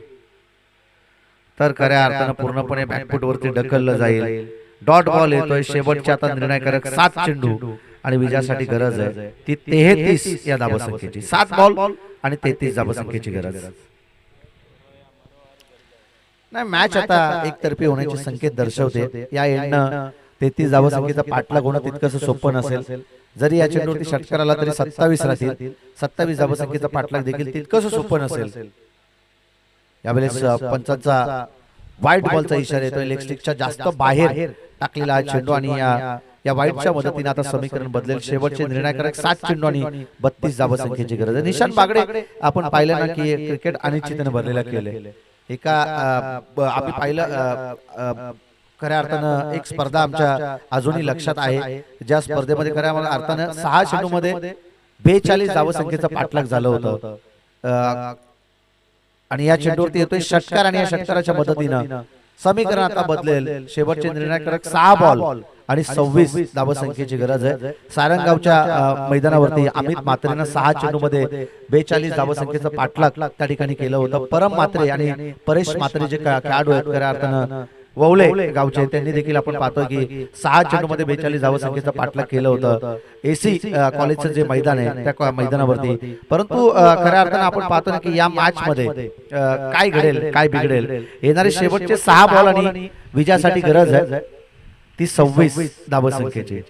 Speaker 4: तर खऱ्या अर्थानं पूर्णपणे बॅकफुट वरती ढकललं जाईल. डॉट बॉल येतोय, शेवटच्या आता निर्णायकारक 7 चेंडू आणि विजयासाठी गरज आहे ती 33 या धावसंख्येची. 7 बॉल आणि 33 धावसंख्येची गरज. नाही, मॅच आता एकतर्फी होण्याचे संकेत दर्शवते. या एंडनं 33 धावसंख्येचा पाठलाग होणं तितकंसं सोपं नसेल. जरी या चेंडूवरती षटकार आला तरी 27 राहतील. 27 धावसंख्येचा पाठलाग देखील तितकंसं सोपं नसेल. यावेळेस पंचांचा वाईट बॉलचा इशारा येतोय. लेग स्टिकच्या जास्त बाहेर टाकलेला हा चेंडू आणि या वाईटच्या मदतीने आता समीकरण बदलेल. शेवटचे निर्णायकारक 7 चेंडू आणि 32 धावसंख्येची गरज आहे. निशांत बागडे आपण पाहिलं ना की क्रिकेट अनिश्चिततेने भरलेलं केलंय. एका आम्ही पाहिलं खऱ्या अर्थानं एक स्पर्धा आमच्या अजूनही लक्षात आहे, ज्या स्पर्धेमध्ये खऱ्या अर्थानं 6 चेंडूमध्ये 42 धावसंख्येचा पाठलाग झालं होतं आणि या चेंडूवरती येतोय षटकार आणि या षटकाराच्या मदतीनं समीकरण आता बदलेल. शेवटचे निर्णायकारक 6 बॉल आणि 26 धावसंख्येची गरज आहे. सारंगावच्या मैदानावरती अमित म्हात्रेनं 6 चेंडूमध्ये 42 धावसंख्येचा पाठलाग त्या ठिकाणी केलं होतं. परम म्हात्रे आणि परेश म्हात्रे जे खेळाडू आहेत खऱ्या अर्थानं ववले गावचे, त्यांनी देखील आपण पाहतोय की 6 चेंडूमध्ये 42 धावसंख्येचा पाठलाग केलं होतं एसी कॉलेजचं जे मैदान आहे त्या मैदानावरती. परंतु खऱ्या अर्थानं आपण पाहतो ना की या मॅच मध्ये काय घडेल काय बिघडेल. येणारे शेवटचे 6 बॉल आणि विजयासाठी गरज आहे ती 26 धावसंख्येची.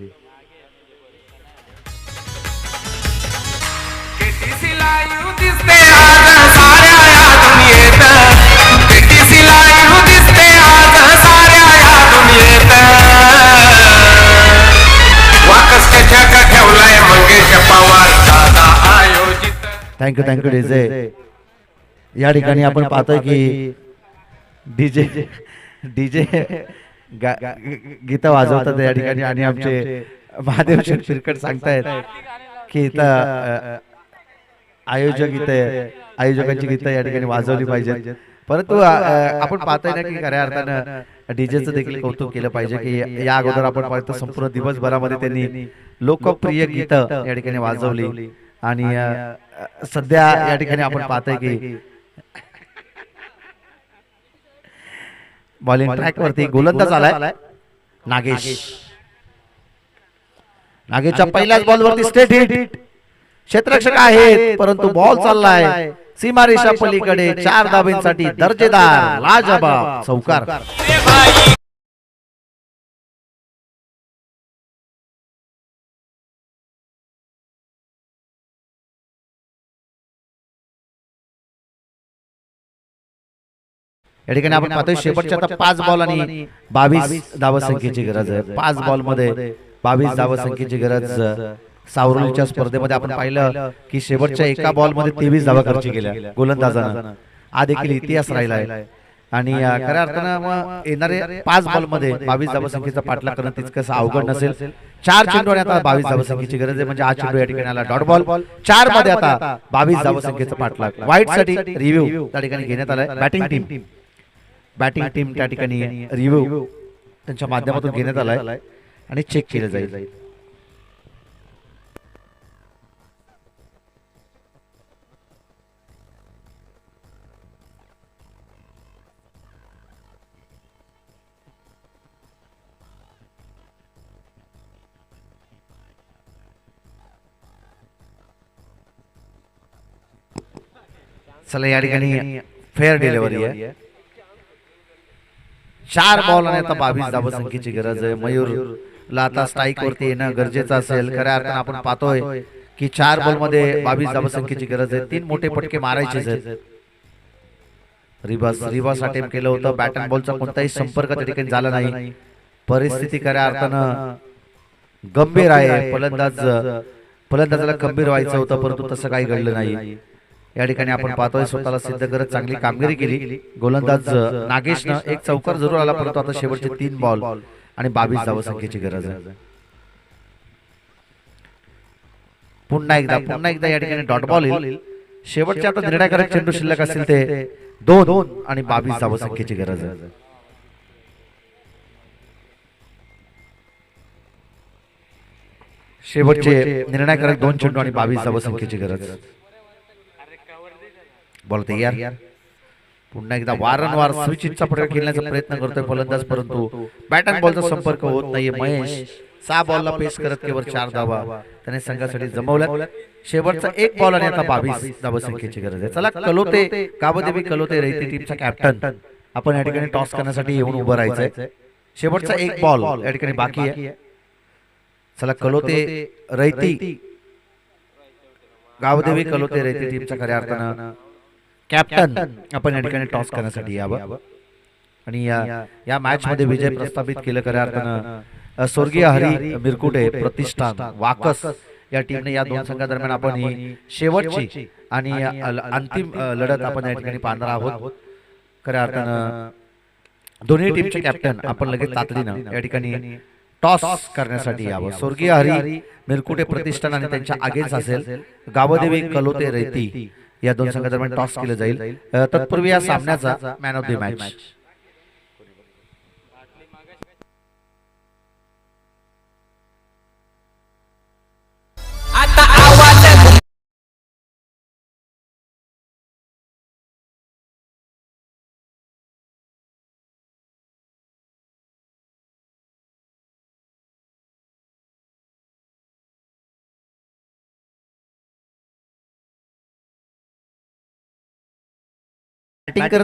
Speaker 4: Thank you DJ. या ठिकाणी आपण पाहतोय की डीजे गीत वाजवतात या ठिकाणी आणि आमचे महादेव शिरकट सांगतायत की इथं आयोजकांची गीतं या ठिकाणी वाजवली पाहिजेत. परंतु आपण पाहतोय ना की खऱ्या अर्थानं डीजेचं देखील कौतुक केलं पाहिजे की या अगोदर आपण पाहतो संपूर्ण दिवसभरामध्ये त्यांनी लोकप्रिय गीतं या ठिकाणी वाजवली आणि सध्या या ठिकाणी आपण पाहतोय की बॉलिंग ट्रॅक वरती गोलंदाज आलाय नागेश. नागेशच्या पहिल्याच बॉल वरती स्ट्रेट हिट. क्षेत्ररक्षक आहेत परंतु बॉल चाललाय सीमारेषा पलीकडे. 4 धाब्यांसाठी दर्जेदार लाजवाब चौकार. या ठिकाणी आपण पाहतोय शेवटच्या आता 5 बॉल आणि 22 धावसंख्येची गरज आहे. 5 बॉल मध्ये 22 धावसंख्येची गरज. सावरलीच्या स्पर्धेमध्ये आपण पाहिलं की शेवटच्या एका बॉल मध्ये 23 धावा खर्च केल्या गोलंदाजानं. हा देखील इतिहास राहिलाय आणि खऱ्या अर्थानं मग येणारे 5 बॉल मध्ये 22 धावसंख्येचा पाठलाग करणं तितकंच अवघड नसेल. 4 चेंडू आणि आता 22 धावसंख्येची गरज आहे म्हणजे हा चेंडू या ठिकाणी आला डॉट बॉल. 4 मध्ये आता 22 धावसंख्येचा पाठलाग. वाईट साठी रिव्ह्यू त्या ठिकाणी घेण्यात आलाय. बॅटिंग टीम त्या ठिकाणी रिव्ह्यू त्यांच्या माध्यमातून घेण्यात आलाय आणि चेक केलं जाईल. चला या ठिकाणी फेअर डिलिव्हरी आहे. 4 बॉल आणि आता 22 धावसंख्येची गरज आहे. मयूरला आता स्ट्राईक वरती येणं गरजेचं असेल. खऱ्या अर्थानं आपण पाहतोय की 4 बॉल मध्ये 22 धावसंख्येची गरज आहे. 3 मोठे पटके मारायचेच आहेत. रिबास अटेम्प्ट केलं होतं. बॅट अँड बॉलचा कोणताही संपर्क त्या ठिकाणी झाला नाही. परिस्थिती खऱ्या अर्थानं गंभीर आहे. फलंदाजाला गंभीर व्हायचं होतं परंतु तसं काही घडलं नाही. या ठिकाणी आपण पाहतोय स्वतःला सिद्ध करत चांगली कामगिरी केली गोलंदाज नागेशनं. एक चौकार जरूर आला परंतु आता शेवटचे 3 बॉल आणि 22 धावसंख्येची गरज आहे. पुन्हा एकदा या ठिकाणी डॉट बॉल येईल. शेवटचे आता निर्णायकारक चेंडू शिल्लक असतील ते 2 आणि 22 धावसंख्येची गरज आहे. शेवटचे निर्णायकारक 2 चेंडू आणि 22 धावसंख्येची गरज. बॉल तयार. पुन्हा एकदा वारंवार स्विचिंगचा प्रयोग खेळण्याचा प्रयत्न करतोय फलंदाज परंतु बॅट अँड बॉलचा संपर्क होत नाहीये. महेश 6 बॉलला पेस करत केवळ 4 धावा त्याने संघासाठी जमवल्या. शेवटचा 1 बॉल आणि आता 22 धावसंख्येची गरज आहे. चला कलोते काबदेवी कलोते रैती टीमचा कॅप्टन आपण या ठिकाणी टॉस करण्यासाठी येऊन उभं राहायचंय. शेवटचा 1 बॉल या ठिकाणी बाकी आहे. चला कलोते रैती गावदेवी कलोते रैती टीमच्या खऱ्या अर्थानं कॅप्टन आपण या ठिकाणी टॉस करण्यासाठी यावं आणि या मॅच मध्ये विजय प्रस्थापित केलं. खऱ्या अर्थानं स्वर्गीय हरी मिरकुटे प्रतिष्ठान वाकस या टीमने या 2 संघादरम्यान आपण ही शेवटची आणि अंतिम लढत आपण या ठिकाणी पाहणार आहोत. खऱ्या अर्थानं दोन्ही टीमचे कॅप्टन आपण लगेच तातडीनं या ठिकाणी टॉस करण्यासाठी यावं. स्वर्गीय हरी मिरकुटे प्रतिष्ठान आणि त्यांच्या अगेन्स्ट असेल गावदेवी कलोते रैती या 2 संघादरम्यान टॉस केलं जाईल. तत्पूर्वी या सामन्याचा man of the match batting करत